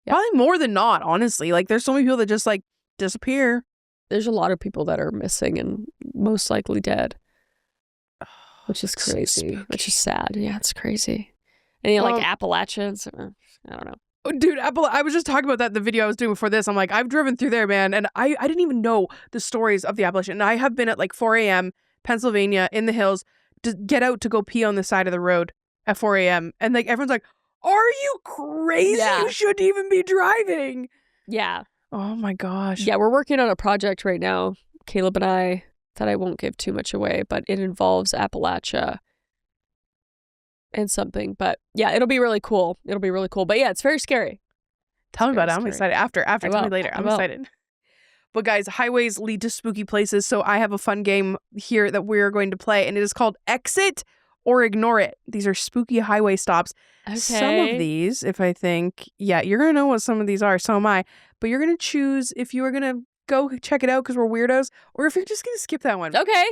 [SPEAKER 1] Probably more than not, honestly. Like, there's so many people that just, like, disappear.
[SPEAKER 2] There's a lot of people that are missing and most likely dead. Which is crazy. So which is sad. Yeah, it's crazy. And like Appalachians. I don't know.
[SPEAKER 1] Dude, I was just talking about that in the video I was doing before this. I'm like, I've driven through there, man. And I didn't even know the stories of the Appalachian. And I have been at like 4 a.m. Pennsylvania in the hills to get out to go pee on the side of the road at 4 a.m. And like everyone's like, are you crazy? Yeah. You shouldn't even be driving.
[SPEAKER 2] Yeah.
[SPEAKER 1] Oh my gosh.
[SPEAKER 2] Yeah, we're working on a project right now, Caleb and I, that I won't give too much away, but it involves Appalachia and something. But yeah, it'll be really cool. But yeah, it's very scary.
[SPEAKER 1] Tell me about it. I'm excited. After tell me later. I'm excited. But guys, highways lead to spooky places. So I have a fun game here that we're going to play, and it is called Exit or Ignore It. These are spooky highway stops. Okay. Some of these, if I think, yeah, you're going to know what some of these are. So am I. But you're going to choose if you are going to go check it out because we're weirdos, or if you're just going to skip that one.
[SPEAKER 2] Okay.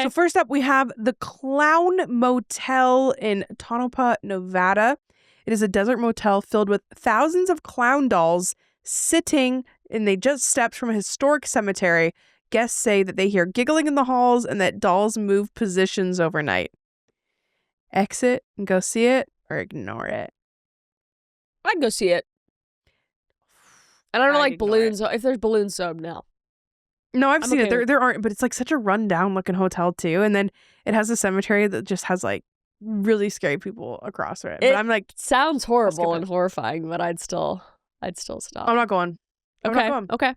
[SPEAKER 1] So first up, we have the Clown Motel in Tonopah, Nevada. It is a desert motel filled with thousands of clown dolls sitting, and they just steps from a historic cemetery. Guests say that they hear giggling in the halls and that dolls move positions overnight. Exit and go see it, or ignore it.
[SPEAKER 2] I'd go see it. And I don't like balloons. If there's balloons, so no.
[SPEAKER 1] No, I've seen it. There aren't, but it's like such a rundown looking hotel too. And then it has a cemetery that just has like really scary people across it. But I'm like,
[SPEAKER 2] sounds horrible and horrifying, but I'd still stop.
[SPEAKER 1] I'm not going.
[SPEAKER 2] Okay.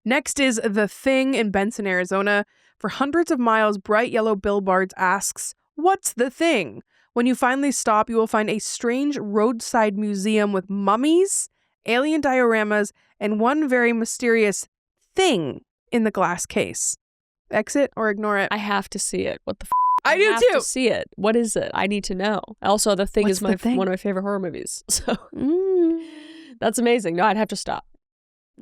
[SPEAKER 1] Next is The Thing in Benson, Arizona. For hundreds of miles, bright yellow billboards asks, "What's the thing?" When you finally stop, you will find a strange roadside museum with mummies, alien dioramas, and one very mysterious thing in the glass case. Exit or ignore it.
[SPEAKER 2] I have to see it. What the
[SPEAKER 1] I do
[SPEAKER 2] have
[SPEAKER 1] too.
[SPEAKER 2] To see it. What is it? I need to know. Also, The Thing is one of my favorite horror movies. So that's amazing. No, I'd have to stop.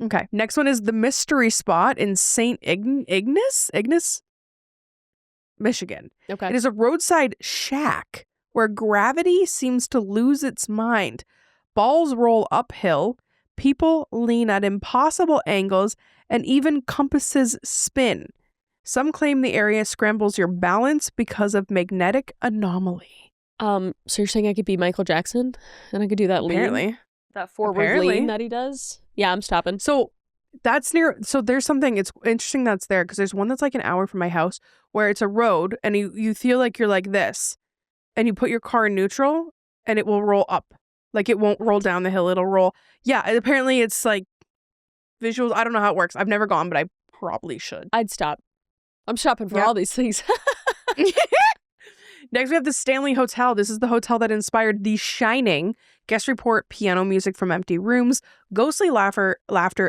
[SPEAKER 1] Okay. Next one is The Mystery Spot in St. Ignace, Michigan.
[SPEAKER 2] Okay.
[SPEAKER 1] It is a roadside shack where gravity seems to lose its mind. Balls roll uphill, people lean at impossible angles, and even compasses spin. Some claim the area scrambles your balance because of magnetic anomaly.
[SPEAKER 2] So you're saying I could be Michael Jackson and I could do that
[SPEAKER 1] Apparently.
[SPEAKER 2] lean? That forward lean that he does? Yeah, I'm stopping.
[SPEAKER 1] So that's near, so there's something, it's interesting that's there because there's one that's like an hour from my house where it's a road and you feel like you're like this and you put your car in neutral and it will roll up. Like it won't roll down the hill, it'll roll. Yeah, apparently it's like visuals. I don't know how it works. I've never gone, but I probably should.
[SPEAKER 2] I'd stop. I'm shopping for all these things.
[SPEAKER 1] Next, we have the Stanley Hotel. This is the hotel that inspired The Shining. Guests report piano music from empty rooms, ghostly laughter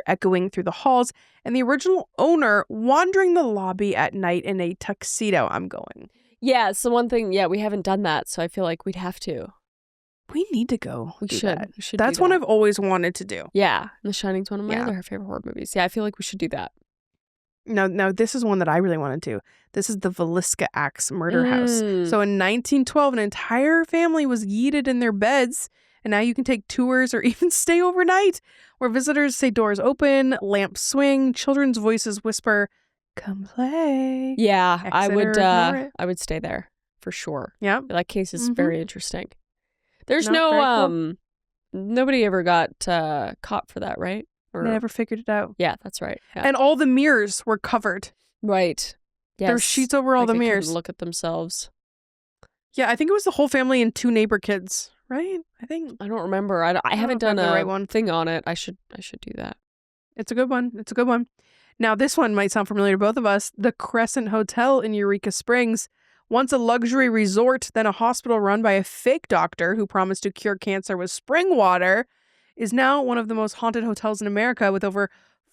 [SPEAKER 1] echoing through the halls, and the original owner wandering the lobby at night in a tuxedo. I'm going.
[SPEAKER 2] Yeah, it's the one thing. Yeah, we haven't done that, so I feel like we'd have to.
[SPEAKER 1] We need to go.
[SPEAKER 2] We should.
[SPEAKER 1] That's one I've always wanted to do.
[SPEAKER 2] Yeah, The Shining's one of my other favorite horror movies. Yeah, I feel like we should do that.
[SPEAKER 1] No, this is one that I really want to do. This is the Villisca Axe murder house. So in 1912, an entire family was yeeted in their beds, and now you can take tours or even stay overnight, where visitors say doors open, lamps swing, children's voices whisper, "Come play."
[SPEAKER 2] Yeah, I would stay there for sure.
[SPEAKER 1] Yeah,
[SPEAKER 2] that case is very interesting. There's nobody ever got caught for that, right?
[SPEAKER 1] They never figured it out.
[SPEAKER 2] Yeah, that's right. Yeah.
[SPEAKER 1] And all the mirrors were covered.
[SPEAKER 2] Right. Yes.
[SPEAKER 1] There were sheets over all the mirrors.
[SPEAKER 2] Look at themselves.
[SPEAKER 1] Yeah, I think it was the whole family and 2 neighbor kids, right? I don't
[SPEAKER 2] remember. I haven't done a thing on it. I should do that.
[SPEAKER 1] It's a good one. Now, this one might sound familiar to both of us. The Crescent Hotel in Eureka Springs. Once a luxury resort, then a hospital run by a fake doctor who promised to cure cancer with spring water, is now one of the most haunted hotels in America with over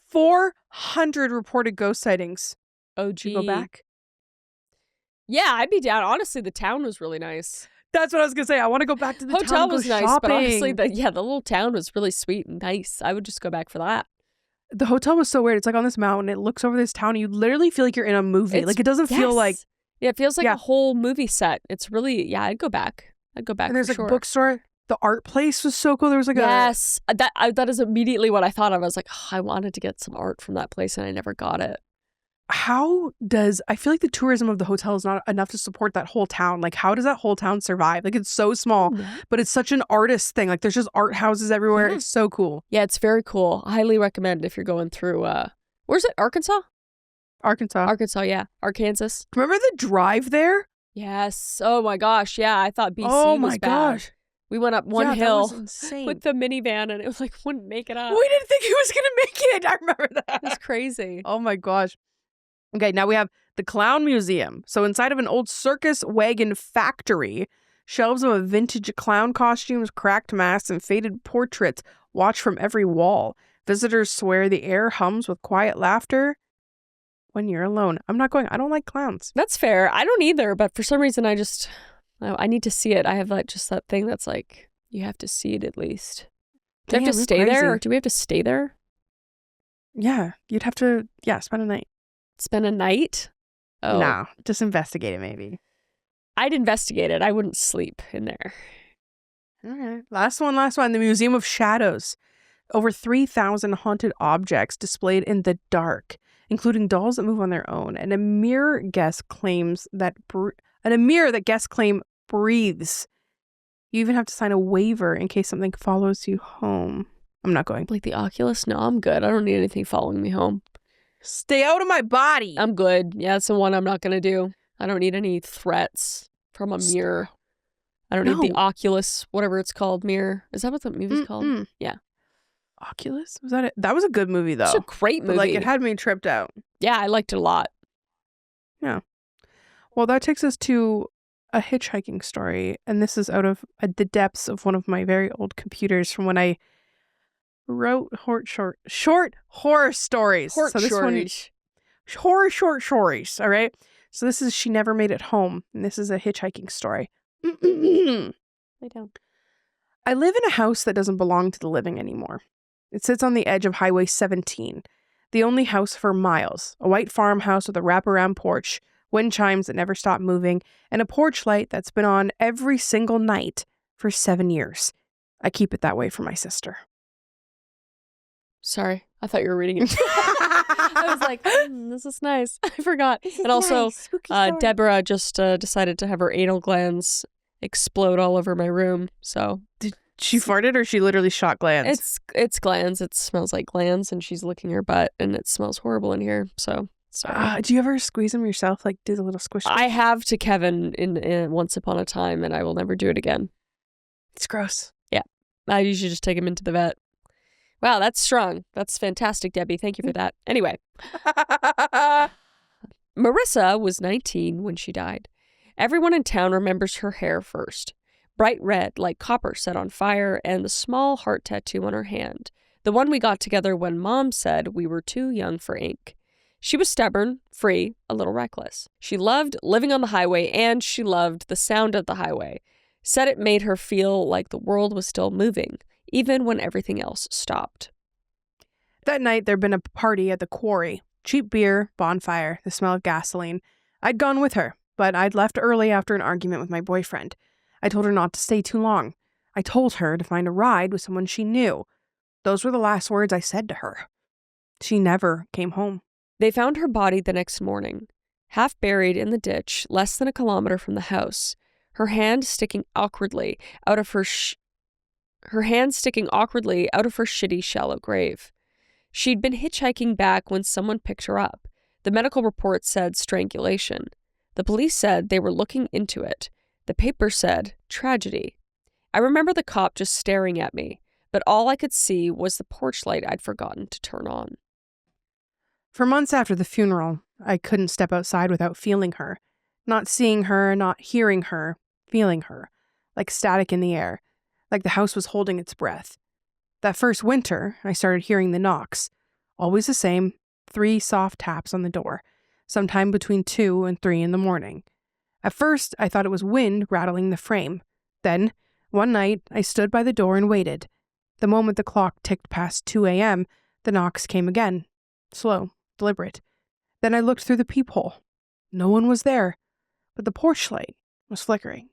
[SPEAKER 1] 400 reported ghost sightings.
[SPEAKER 2] Oh, gee.
[SPEAKER 1] Go back?
[SPEAKER 2] Yeah, I'd be down. Honestly, the town was really nice.
[SPEAKER 1] That's what I was going to say. I want to go back to the
[SPEAKER 2] hotel
[SPEAKER 1] town and
[SPEAKER 2] was
[SPEAKER 1] go
[SPEAKER 2] nice,
[SPEAKER 1] shopping.
[SPEAKER 2] but honestly, the little town was really sweet and nice. I would just go back for that.
[SPEAKER 1] The hotel was so weird. It's like on this mountain. It looks over this town. And you literally feel like you're in a movie.
[SPEAKER 2] It's-
[SPEAKER 1] Like it doesn't feel like...
[SPEAKER 2] Yeah, it feels like a whole movie set. It's really... Yeah, I'd go back. I'd go back
[SPEAKER 1] And there's
[SPEAKER 2] for
[SPEAKER 1] like
[SPEAKER 2] sure.
[SPEAKER 1] a bookstore. The art place was so cool. There was like
[SPEAKER 2] Yes. That is immediately what I thought of. I was like, oh, I wanted to get some art from that place and I never got it.
[SPEAKER 1] I feel like the tourism of the hotel is not enough to support that whole town. Like, how does that whole town survive? Like, it's so small, but it's such an artist thing. Like, there's just art houses everywhere. It's so cool.
[SPEAKER 2] Yeah, it's very cool. I highly recommend if you're going through, where's it? Arkansas, yeah. Arkansas.
[SPEAKER 1] Remember the drive there?
[SPEAKER 2] Yes. Oh my gosh. Yeah, I thought BC
[SPEAKER 1] oh my
[SPEAKER 2] was bad.
[SPEAKER 1] gosh.
[SPEAKER 2] We went up one
[SPEAKER 1] That
[SPEAKER 2] hill
[SPEAKER 1] was insane.
[SPEAKER 2] with the minivan and it was like, wouldn't make it up.
[SPEAKER 1] We didn't think he was going to make it. I remember that.
[SPEAKER 2] It's crazy.
[SPEAKER 1] Oh my gosh. Okay, now we have the Clown Museum. So inside of an old circus wagon factory, shelves of vintage clown costumes, cracked masks, and faded portraits watch from every wall. Visitors swear the air hums with quiet laughter when you're alone. I'm not going. I don't like clowns.
[SPEAKER 2] That's fair. I don't either, but for some reason I need to see it. I have like just that thing that's like, you have to see it at least. Do you have to stay there or do we have to stay there?
[SPEAKER 1] Yeah, you'd have to, spend a night.
[SPEAKER 2] Spend a night? Oh.
[SPEAKER 1] No, just investigate it maybe.
[SPEAKER 2] I'd investigate it. I wouldn't sleep in there.
[SPEAKER 1] All right. Last one. The Museum of Shadows. Over 3,000 haunted objects displayed in the dark, including dolls that move on their own, and a mirror that guests claim breathes. You even have to sign a waiver in case something follows you home. I'm not going.
[SPEAKER 2] Like the Oculus? No, I'm good. I don't need anything following me home.
[SPEAKER 1] Stay out of my body.
[SPEAKER 2] I'm good. Yeah, it's the one I'm not going to do. I don't need any threats from a mirror. I don't need the Oculus, whatever it's called, mirror. Is that what the movie's called? Yeah.
[SPEAKER 1] Oculus? Was that it? That was a good movie, though.
[SPEAKER 2] It's a great movie.
[SPEAKER 1] But, like, it had me tripped out.
[SPEAKER 2] Yeah, I liked it a lot.
[SPEAKER 1] Yeah. Well, that takes us to a hitchhiking story. And this is out of the depths of one of my very old computers from when I wrote short horror stories. Horror short stories. All right. So this is She Never Made It Home. And this is a hitchhiking story.
[SPEAKER 2] Lay down.
[SPEAKER 1] I live in a house that doesn't belong to the living anymore. It sits on the edge of Highway 17, the only house for miles. A white farmhouse with a wraparound porch, wind chimes that never stop moving, and a porch light that's been on every single night for 7 years. I keep it that way for my sister.
[SPEAKER 2] Sorry, I thought you were reading it. I was like, this is nice. I forgot. And also, Deborah just decided to have her anal glands explode all over my room. So
[SPEAKER 1] did she farted or she literally shot glands?
[SPEAKER 2] It's glands. It smells like glands, and she's licking her butt, and it smells horrible in here. So sorry.
[SPEAKER 1] Do you ever squeeze them yourself? Like do the little squish?
[SPEAKER 2] I have to Kevin in once upon a time, and I will never do it again.
[SPEAKER 1] It's gross.
[SPEAKER 2] Yeah, I usually just take him into the vet. Wow, that's strong. That's fantastic, Debbie. Thank you for that. Anyway. Marissa was 19 when she died. Everyone in town remembers her hair first. Bright red, like copper set on fire, and the small heart tattoo on her hand. The one we got together when Mom said we were too young for ink. She was stubborn, free, a little reckless. She loved living on the highway, and she loved the sound of the highway. Said it made her feel like the world was still moving, even when everything else stopped.
[SPEAKER 1] That night, there'd been a party at the quarry. Cheap beer, bonfire, the smell of gasoline. I'd gone with her, but I'd left early after an argument with my boyfriend. I told her not to stay too long. I told her to find a ride with someone she knew. Those were the last words I said to her. She never came home.
[SPEAKER 2] They found her body the next morning, half buried in the ditch less than a kilometer from the house, her hand sticking awkwardly out of her shitty, shallow grave. She'd been hitchhiking back when someone picked her up. The medical report said strangulation. The police said they were looking into it. The paper said tragedy. I remember the cop just staring at me, but all I could see was the porch light I'd forgotten to turn on.
[SPEAKER 1] For months after the funeral, I couldn't step outside without feeling her. Not seeing her, not hearing her, feeling her. Like static in the air. Like the house was holding its breath. That first winter, I started hearing the knocks. Always the same, 3 soft taps on the door, sometime between 2 and 3 in the morning. At first, I thought it was wind rattling the frame. Then, one night, I stood by the door and waited. The moment the clock ticked past 2 a.m., the knocks came again. Slow, deliberate. Then I looked through the peephole. No one was there, but the porch light was flickering.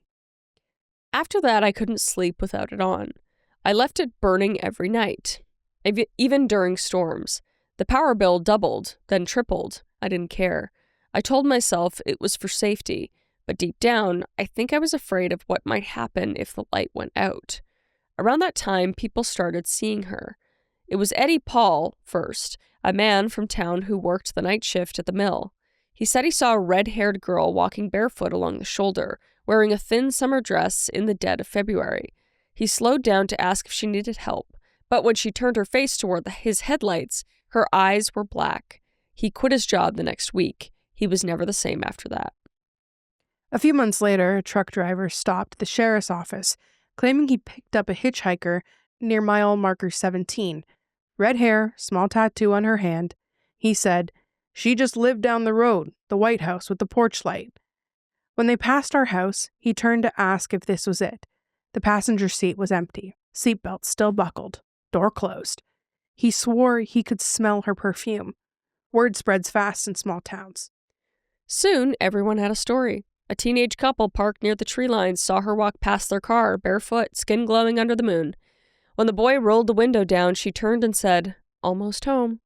[SPEAKER 2] After that, I couldn't sleep without it on. I left it burning every night, even during storms. The power bill doubled, then tripled. I didn't care. I told myself it was for safety, but deep down, I think I was afraid of what might happen if the light went out. Around that time, people started seeing her. It was Eddie Paul first, a man from town who worked the night shift at the mill. He said he saw a red-haired girl walking barefoot along the shoulder, wearing a thin summer dress in the dead of February. He slowed down to ask if she needed help, but when she turned her face toward his headlights, her eyes were black. He quit his job the next week. He was never the same after that.
[SPEAKER 1] A few months later, a truck driver stopped at the sheriff's office, claiming he picked up a hitchhiker near mile marker 17. Red hair, small tattoo on her hand. He said, "She just lived down the road, the White House with the porch light." When they passed our house, he turned to ask if this was it. The passenger seat was empty, seatbelt still buckled, door closed. He swore he could smell her perfume. Word spreads fast in small towns.
[SPEAKER 2] Soon, everyone had a story. A teenage couple parked near the tree line saw her walk past their car, barefoot, skin glowing under the moon. When the boy rolled the window down, she turned and said, "Almost home."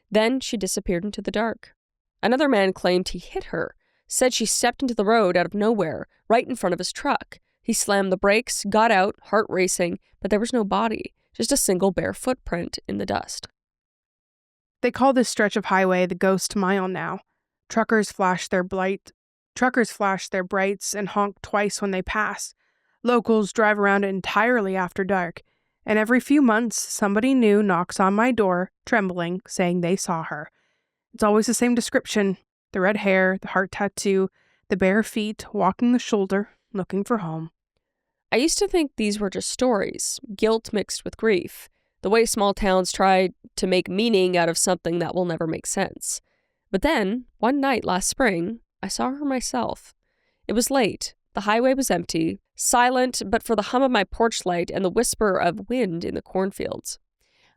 [SPEAKER 2] Then she disappeared into the dark. Another man claimed he hit her, said she stepped into the road out of nowhere, right in front of his truck. He slammed the brakes, got out, heart racing, but there was no body, just a single bare footprint in the dust.
[SPEAKER 1] They call this stretch of highway the Ghost Mile now. Truckers flash their brights and honk twice when they pass. Locals drive around it entirely after dark. And every few months, somebody new knocks on my door, trembling, saying they saw her. It's always the same description. The red hair, the heart tattoo, the bare feet, walking the shoulder, looking for home.
[SPEAKER 2] I used to think these were just stories, guilt mixed with grief, the way small towns try to make meaning out of something that will never make sense. But then, one night last spring, I saw her myself. It was late. The highway was empty, silent but for the hum of my porch light and the whisper of wind in the cornfields.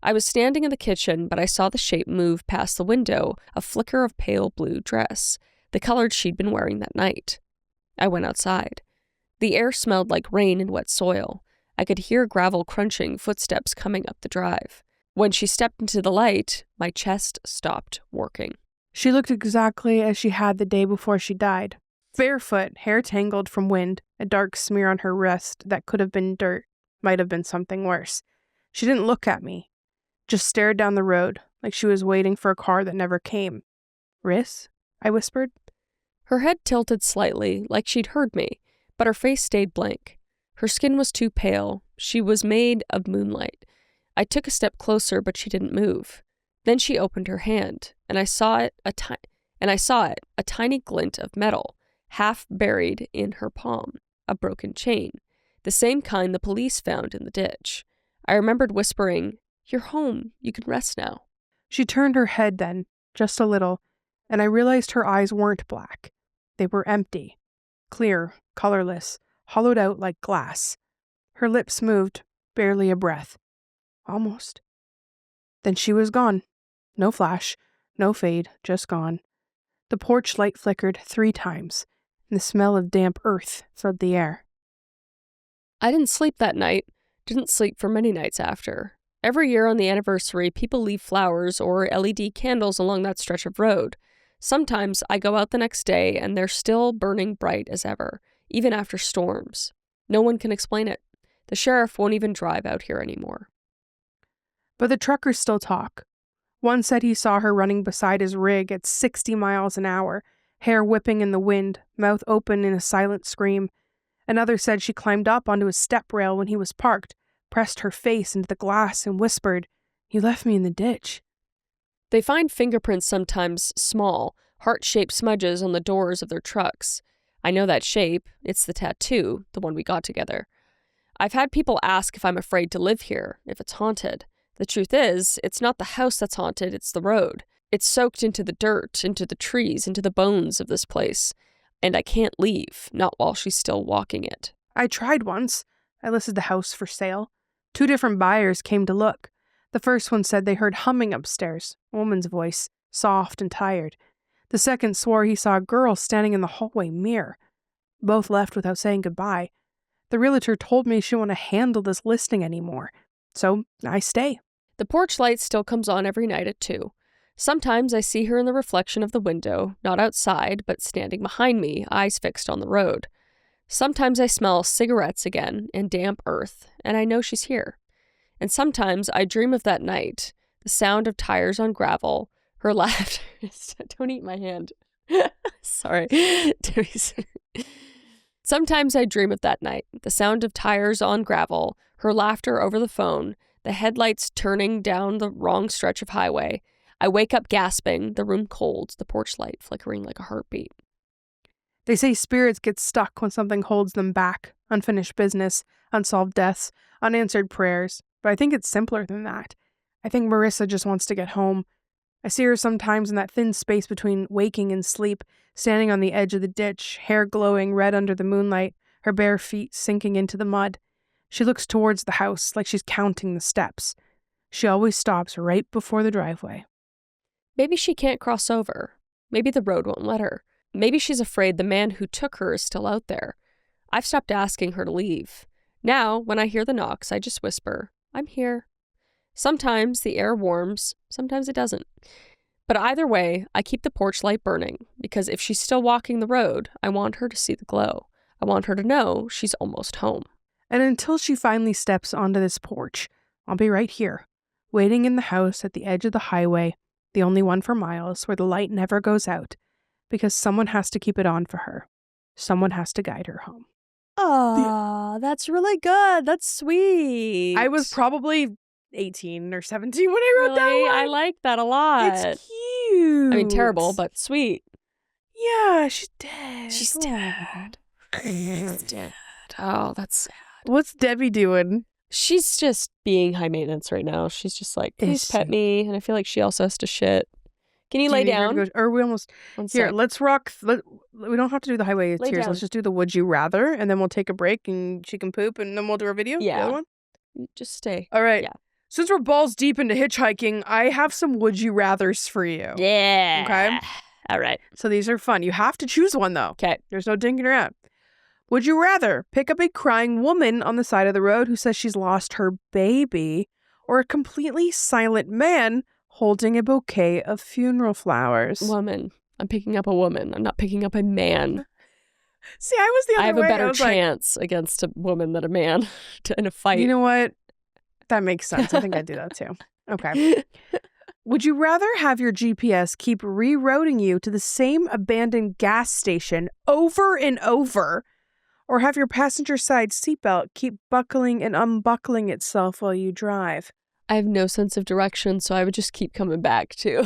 [SPEAKER 2] I was standing in the kitchen, but I saw the shape move past the window, a flicker of pale blue dress, the color she'd been wearing that night. I went outside. The air smelled like rain and wet soil. I could hear gravel crunching, footsteps coming up the drive. When she stepped into the light, my chest stopped working.
[SPEAKER 1] She looked exactly as she had the day before she died. Barefoot, hair tangled from wind, a dark smear on her wrist that could have been dirt, might have been something worse. She didn't look at me, just stared down the road, like she was waiting for a car that never came. "Riss?" I whispered.
[SPEAKER 2] Her head tilted slightly, like she'd heard me, but her face stayed blank. Her skin was too pale. She was made of moonlight. I took a step closer, but she didn't move. Then she opened her hand, and I saw it, a tiny glint of metal, half buried in her palm, a broken chain, the same kind the police found in the ditch. I remembered whispering, "You're home. You can rest now."
[SPEAKER 1] She turned her head then, just a little, and I realized her eyes weren't black. They were empty, clear, colorless, hollowed out like glass. Her lips moved, barely a breath. Almost. Then she was gone. No flash, no fade, just gone. The porch light flickered 3 times, and the smell of damp earth filled the air.
[SPEAKER 2] I didn't sleep that night, didn't sleep for many nights after. Every year on the anniversary, people leave flowers or LED candles along that stretch of road. Sometimes I go out the next day and they're still burning bright as ever, even after storms. No one can explain it. The sheriff won't even drive out here anymore.
[SPEAKER 1] But the truckers still talk. One said he saw her running beside his rig at 60 miles an hour, hair whipping in the wind, mouth open in a silent scream. Another said she climbed up onto his step rail when he was parked, pressed her face into the glass and whispered, "You left me in the ditch."
[SPEAKER 2] They find fingerprints sometimes small, heart-shaped smudges on the doors of their trucks. I know that shape. It's the tattoo, the one we got together. I've had people ask if I'm afraid to live here, if it's haunted. The truth is, it's not the house that's haunted, it's the road. It's soaked into the dirt, into the trees, into the bones of this place. and I can't leave, not while she's still walking it.
[SPEAKER 1] I tried once. I listed the house for sale. 2 different buyers came to look. The first one said they heard humming upstairs, a woman's voice, soft and tired. The second swore he saw a girl standing in the hallway mirror. Both left without saying goodbye. The realtor told me she wouldn't handle this listing anymore, so I stay.
[SPEAKER 2] The porch light still comes on every night at 2. Sometimes I see her in the reflection of the window, not outside, but standing behind me, eyes fixed on the road. Sometimes I smell cigarettes again and damp earth, and I know she's here. And sometimes I dream of that night, the sound of tires on gravel, her laughter. Don't eat my hand. Sorry. Sometimes I dream of that night, the sound of tires on gravel, her laughter over the phone, the headlights turning down the wrong stretch of highway. I wake up gasping, the room cold, the porch light flickering like a heartbeat.
[SPEAKER 1] They say spirits get stuck when something holds them back. Unfinished business, unsolved deaths, unanswered prayers. But I think it's simpler than that. I think Marissa just wants to get home. I see her sometimes in that thin space between waking and sleep, standing on the edge of the ditch, hair glowing red under the moonlight, her bare feet sinking into the mud. She looks towards the house like she's counting the steps. She always stops right before the driveway.
[SPEAKER 2] Maybe she can't cross over. Maybe the road won't let her. Maybe she's afraid the man who took her is still out there. I've stopped asking her to leave. Now, when I hear the knocks, I just whisper, I'm here. Sometimes the air warms, sometimes it doesn't. But either way, I keep the porch light burning, because if she's still walking the road, I want her to see the glow. I want her to know she's almost home.
[SPEAKER 1] And until she finally steps onto this porch, I'll be right here, waiting in the house at the edge of the highway, the only one for miles where the light never goes out, because someone has to keep it on for her. Someone has to guide her home.
[SPEAKER 2] Oh, that's really good. That's sweet.
[SPEAKER 1] I was probably 18 or 17 when I wrote that one.
[SPEAKER 2] I like that a lot.
[SPEAKER 1] It's cute.
[SPEAKER 2] I mean, terrible, but sweet.
[SPEAKER 1] Yeah, she's dead.
[SPEAKER 2] She's dead. She's dead. Oh, that's sad.
[SPEAKER 1] What's Debbie doing?
[SPEAKER 2] She's just being high maintenance right now. She's just like, please pet me. And I feel like she also has to shit. Can you lay down?
[SPEAKER 1] Or we almost... Here, let's rock... we don't have to do the highway tears. Down. Let's just do the would you rather, and then we'll take a break, and she can poop, and then we'll do our video.
[SPEAKER 2] Yeah.
[SPEAKER 1] The other one?
[SPEAKER 2] Just stay.
[SPEAKER 1] All right.
[SPEAKER 2] Yeah.
[SPEAKER 1] Since we're balls deep into hitchhiking, I have some would you rathers for you.
[SPEAKER 2] Yeah.
[SPEAKER 1] Okay?
[SPEAKER 2] All right.
[SPEAKER 1] So these are fun. You have to choose one, though.
[SPEAKER 2] Okay.
[SPEAKER 1] There's no dinking around. Would you rather pick up a crying woman on the side of the road who says she's lost her baby, or a completely silent man holding a bouquet of funeral flowers?
[SPEAKER 2] Woman. I'm picking up a woman. I'm not picking up a man.
[SPEAKER 1] See, I was the other way.
[SPEAKER 2] I have a better chance against a woman than a man in a fight.
[SPEAKER 1] You know what? That makes sense. I think I'd do that too. Okay. Would you rather have your GPS keep rerouting you to the same abandoned gas station over and over, or have your passenger side seatbelt keep buckling and unbuckling itself while you drive?
[SPEAKER 2] I have no sense of direction, so I would just keep coming back too.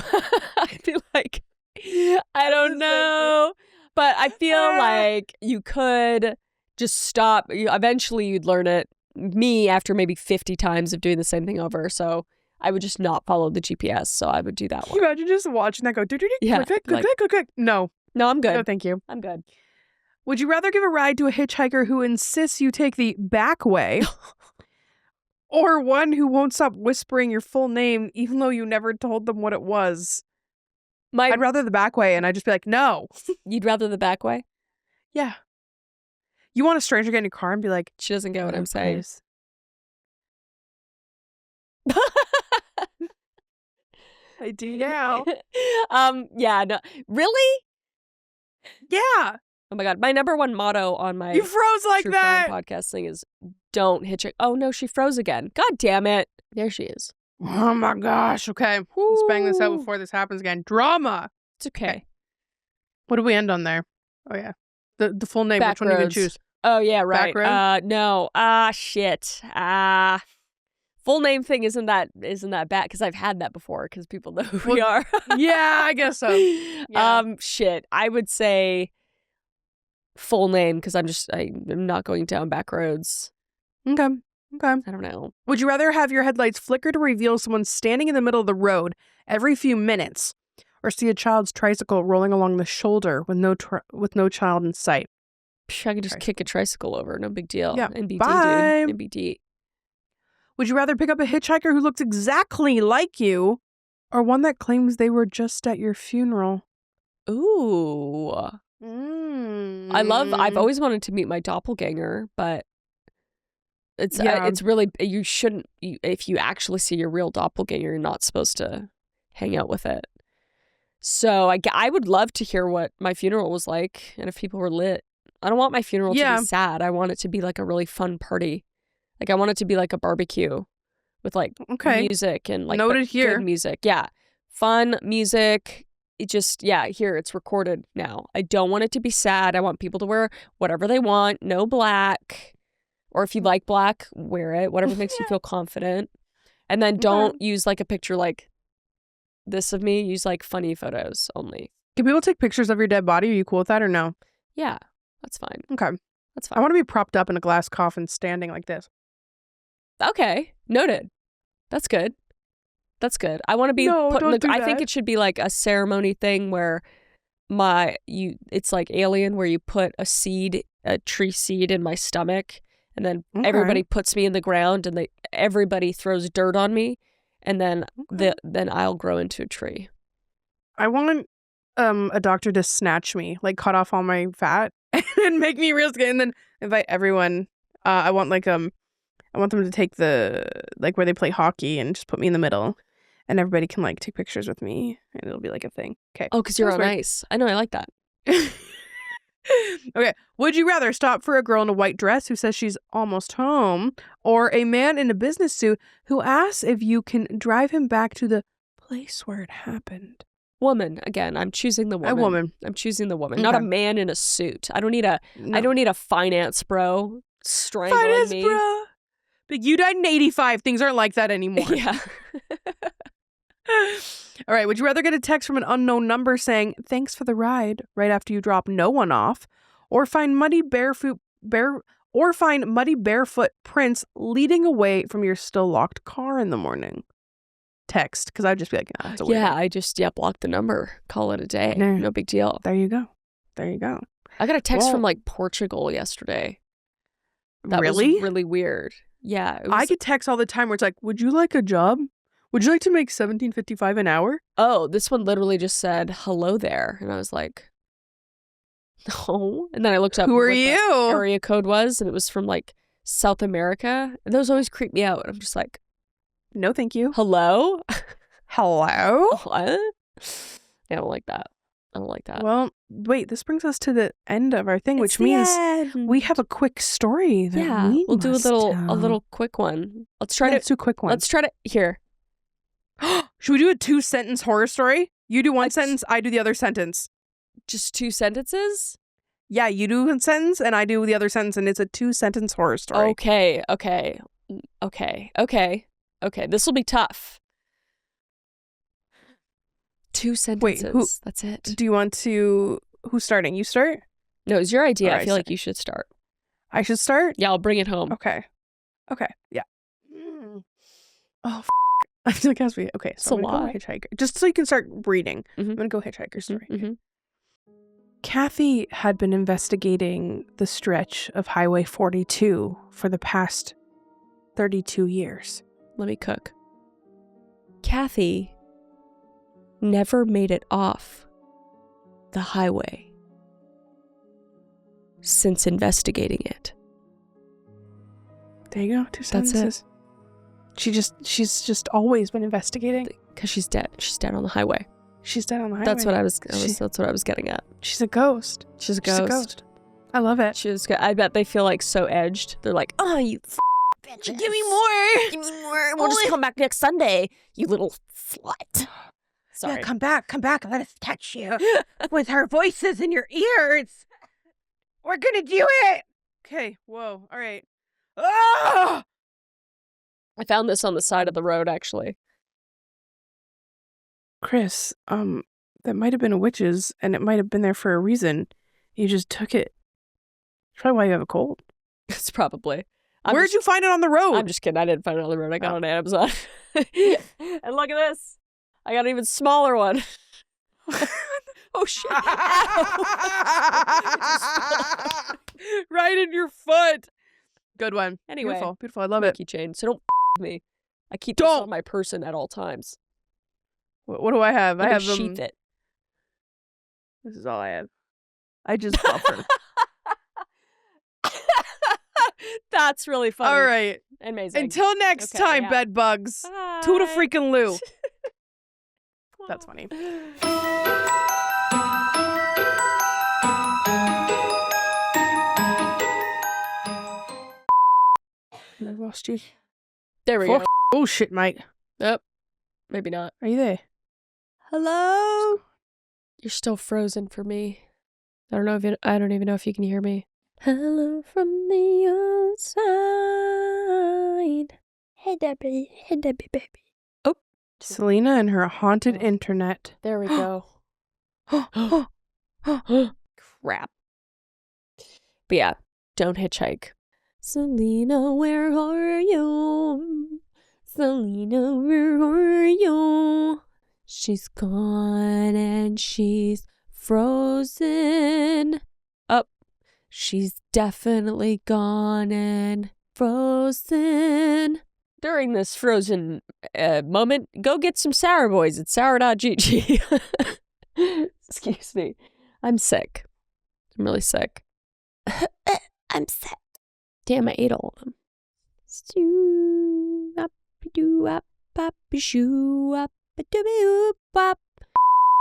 [SPEAKER 2] I feel like, I don't know, but I feel like you could just stop. Eventually you'd learn it. Me, after maybe 50 times of doing the same thing over, so I would just not follow the GPS, so I would do that one.
[SPEAKER 1] Can you imagine just watching that go,
[SPEAKER 2] yeah,
[SPEAKER 1] click. No,
[SPEAKER 2] I'm good.
[SPEAKER 1] No, thank you.
[SPEAKER 2] I'm good.
[SPEAKER 1] Would you rather give a ride to a hitchhiker who insists you take the back way, or one who won't stop whispering your full name even though you never told them what it was? I'd rather the back way, and I'd just be like, no.
[SPEAKER 2] You'd rather the back way?
[SPEAKER 1] Yeah. You want a stranger get in your car and be like,
[SPEAKER 2] she doesn't get what I'm saying.
[SPEAKER 1] I do now.
[SPEAKER 2] Yeah, no. Really?
[SPEAKER 1] Yeah.
[SPEAKER 2] Oh my God. My number one motto on my
[SPEAKER 1] You froze like
[SPEAKER 2] true
[SPEAKER 1] that.
[SPEAKER 2] crime podcast thing is don't hitchhike. Oh no, she froze again. God damn it. There she is.
[SPEAKER 1] Oh my gosh. Okay. Let's bang this out before this happens again. Drama.
[SPEAKER 2] It's okay.
[SPEAKER 1] What did we end on there? Oh yeah. The full name.
[SPEAKER 2] Back
[SPEAKER 1] Which one are you going to choose?
[SPEAKER 2] Oh yeah, right.
[SPEAKER 1] Back road?
[SPEAKER 2] No. Shit. Full name thing isn't that bad, because I've had that before, because people know who we are.
[SPEAKER 1] Yeah, I guess so. Yeah.
[SPEAKER 2] Shit. I would say full name, because I'm not going down back roads.
[SPEAKER 1] Okay.
[SPEAKER 2] I don't know.
[SPEAKER 1] Would you rather have your headlights flicker to reveal someone standing in the middle of the road every few minutes, or see a child's tricycle rolling along the shoulder with no child in sight?
[SPEAKER 2] I could just kick a tricycle over. No big deal.
[SPEAKER 1] Yeah.
[SPEAKER 2] NBD,
[SPEAKER 1] Bye.
[SPEAKER 2] dude. NBD.
[SPEAKER 1] Would you rather pick up a hitchhiker who looks exactly like you or one that claims they were just at your funeral?
[SPEAKER 2] Ooh. I've always wanted to meet my doppelganger, but it's really, you shouldn't, if you actually see your real doppelganger, you're not supposed to hang out with it. So I would love to hear what my funeral was like and if people were lit. I don't want my funeral to be sad. I want it to be like a really fun party. Like I want it to be like a barbecue with like music and like
[SPEAKER 1] noted here.
[SPEAKER 2] Good music. Yeah. Fun music. It just, here, it's recorded now. I don't want it to be sad. I want people to wear whatever they want. No black. Or if you like black, wear it. Whatever makes you feel confident. And then don't use like a picture like this of me. Use like funny photos only.
[SPEAKER 1] Can people take pictures of your dead body? Are you cool with that or no?
[SPEAKER 2] Yeah, that's fine.
[SPEAKER 1] Okay.
[SPEAKER 2] That's fine.
[SPEAKER 1] I want to be propped up in a glass coffin standing like this.
[SPEAKER 2] Okay. Noted. That's good. That's good. I want to be put in the, I think it should be like a ceremony thing where it's like Alien where you put a tree seed in my stomach and then everybody puts me in the ground and everybody throws dirt on me and then then I'll grow into a tree. I
[SPEAKER 1] want a doctor to snatch me, like cut off all my fat and make me real skin and then invite everyone. I want them to take the like where they play hockey and just put me in the middle. And everybody can like take pictures with me and it'll be like a thing. Okay.
[SPEAKER 2] Oh, because you're all nice. I know. I like that.
[SPEAKER 1] Okay. Would you rather stop for a girl in a white dress who says she's almost home or a man in a business suit who asks if you can drive him back to the place where it happened?
[SPEAKER 2] Woman. Again, I'm choosing the woman.
[SPEAKER 1] A woman.
[SPEAKER 2] I'm choosing the woman, not a man in a suit. I don't need a finance bro strangling me.
[SPEAKER 1] Bro. But you died in 85. Things aren't like that anymore.
[SPEAKER 2] Yeah.
[SPEAKER 1] All right. Would you rather get a text from an unknown number saying, thanks for the ride, right after you drop no one off, or find muddy barefoot prints leading away from your still locked car in the morning? Text, because I'd just be like, oh, it's a weird one.
[SPEAKER 2] I just, block the number. Call it a day. No big deal.
[SPEAKER 1] There you go.
[SPEAKER 2] I got a text from like Portugal yesterday. That was really weird. Yeah.
[SPEAKER 1] I get texts all the time where it's like, would you like a job? Would you like to make $17.55 an hour?
[SPEAKER 2] Oh, this one literally just said, hello there. And I was like, no. And then I looked up
[SPEAKER 1] who are
[SPEAKER 2] what
[SPEAKER 1] you?
[SPEAKER 2] the area code was, and it was from like South America. And those always creep me out. I'm just like,
[SPEAKER 1] no, thank you.
[SPEAKER 2] Hello?
[SPEAKER 1] Hello?
[SPEAKER 2] What? Yeah, I don't like that.
[SPEAKER 1] Well, wait, this brings us to the end of our thing, which means we have a quick story that we'll
[SPEAKER 2] do a little quick one. Let's do a quick one. Let's try to here.
[SPEAKER 1] Should we do a 2-sentence horror story? You do one sentence, I do the other sentence.
[SPEAKER 2] Just 2 sentences?
[SPEAKER 1] Yeah, you do one sentence and I do the other sentence, and it's a 2-sentence horror story.
[SPEAKER 2] Okay. This will be tough. 2 sentences.
[SPEAKER 1] Wait,
[SPEAKER 2] that's it.
[SPEAKER 1] Do you want to... Who's starting? You start?
[SPEAKER 2] No, it's your idea. I feel like you should start.
[SPEAKER 1] I should start?
[SPEAKER 2] Yeah, I'll bring it home.
[SPEAKER 1] Okay. Yeah. Oh, I feel like it has to be... Okay, so I'm going to go Hitchhiker. Just so you can start reading. I'm going to go Hitchhiker story. Kathy had been investigating the stretch of Highway 42 for the past 32 years.
[SPEAKER 2] Let me cook. Kathy never made it off the highway since investigating it.
[SPEAKER 1] There you go. 2 sentences.
[SPEAKER 2] That's it.
[SPEAKER 1] She's just always been investigating.
[SPEAKER 2] Because she's dead. She's dead on the highway.
[SPEAKER 1] She's dead on the highway.
[SPEAKER 2] That's what I was getting at.
[SPEAKER 1] She's a ghost.
[SPEAKER 2] She's a ghost.
[SPEAKER 1] I love it.
[SPEAKER 2] I bet they feel like so edged. They're like, oh, you bitch.
[SPEAKER 1] Give me more.
[SPEAKER 2] Give me more. We'll just come back next Sunday, you little slut. Sorry.
[SPEAKER 1] Yeah, come back. Let us touch you with our voices in your ears. We're gonna do it. Okay. Whoa. All right. Ah!
[SPEAKER 2] I found this on the side of the road, actually.
[SPEAKER 1] Chris, that might have been a witch's, and it might have been there for a reason. You just took it. That's probably why you have a cold.
[SPEAKER 2] It's probably.
[SPEAKER 1] Where'd you find it on the road?
[SPEAKER 2] I'm just kidding. I didn't find it on the road. I got it on Amazon. And look at this. I got an even smaller one. Oh, shit.
[SPEAKER 1] Right in your foot. Good one.
[SPEAKER 2] Anyway.
[SPEAKER 1] Beautiful. Beautiful. I love it.
[SPEAKER 2] Keychain. So don't me. I keep this on my person at all times.
[SPEAKER 1] What do I have? I have
[SPEAKER 2] sheath it.
[SPEAKER 1] This is all I have. I just buffered.
[SPEAKER 2] That's really funny.
[SPEAKER 1] All right.
[SPEAKER 2] Amazing.
[SPEAKER 1] Until next time, bed bugs.
[SPEAKER 2] Bye.
[SPEAKER 1] Toodle freaking Lou. That's funny. I lost you.
[SPEAKER 2] There we go.
[SPEAKER 1] Oh shit, mate.
[SPEAKER 2] Yep. Maybe not.
[SPEAKER 1] Are you there? Hello?
[SPEAKER 2] You're still frozen for me. I don't even know if you can hear me. Hello from the outside. Hey Debbie. Hey Debbie baby. Oh.
[SPEAKER 1] Selena and her haunted internet.
[SPEAKER 2] There we go. Crap. But yeah, don't hitchhike. Selena, where are you? Selena, where are you? She's gone and she's frozen. Up. She's definitely gone and frozen. During this frozen moment, go get some Sour Boys at sour.gg. Excuse me. I'm sick. I'm really sick. I'm sick. Damn, I ate all of them. Stew, up, do, up, shoo, up, do, up.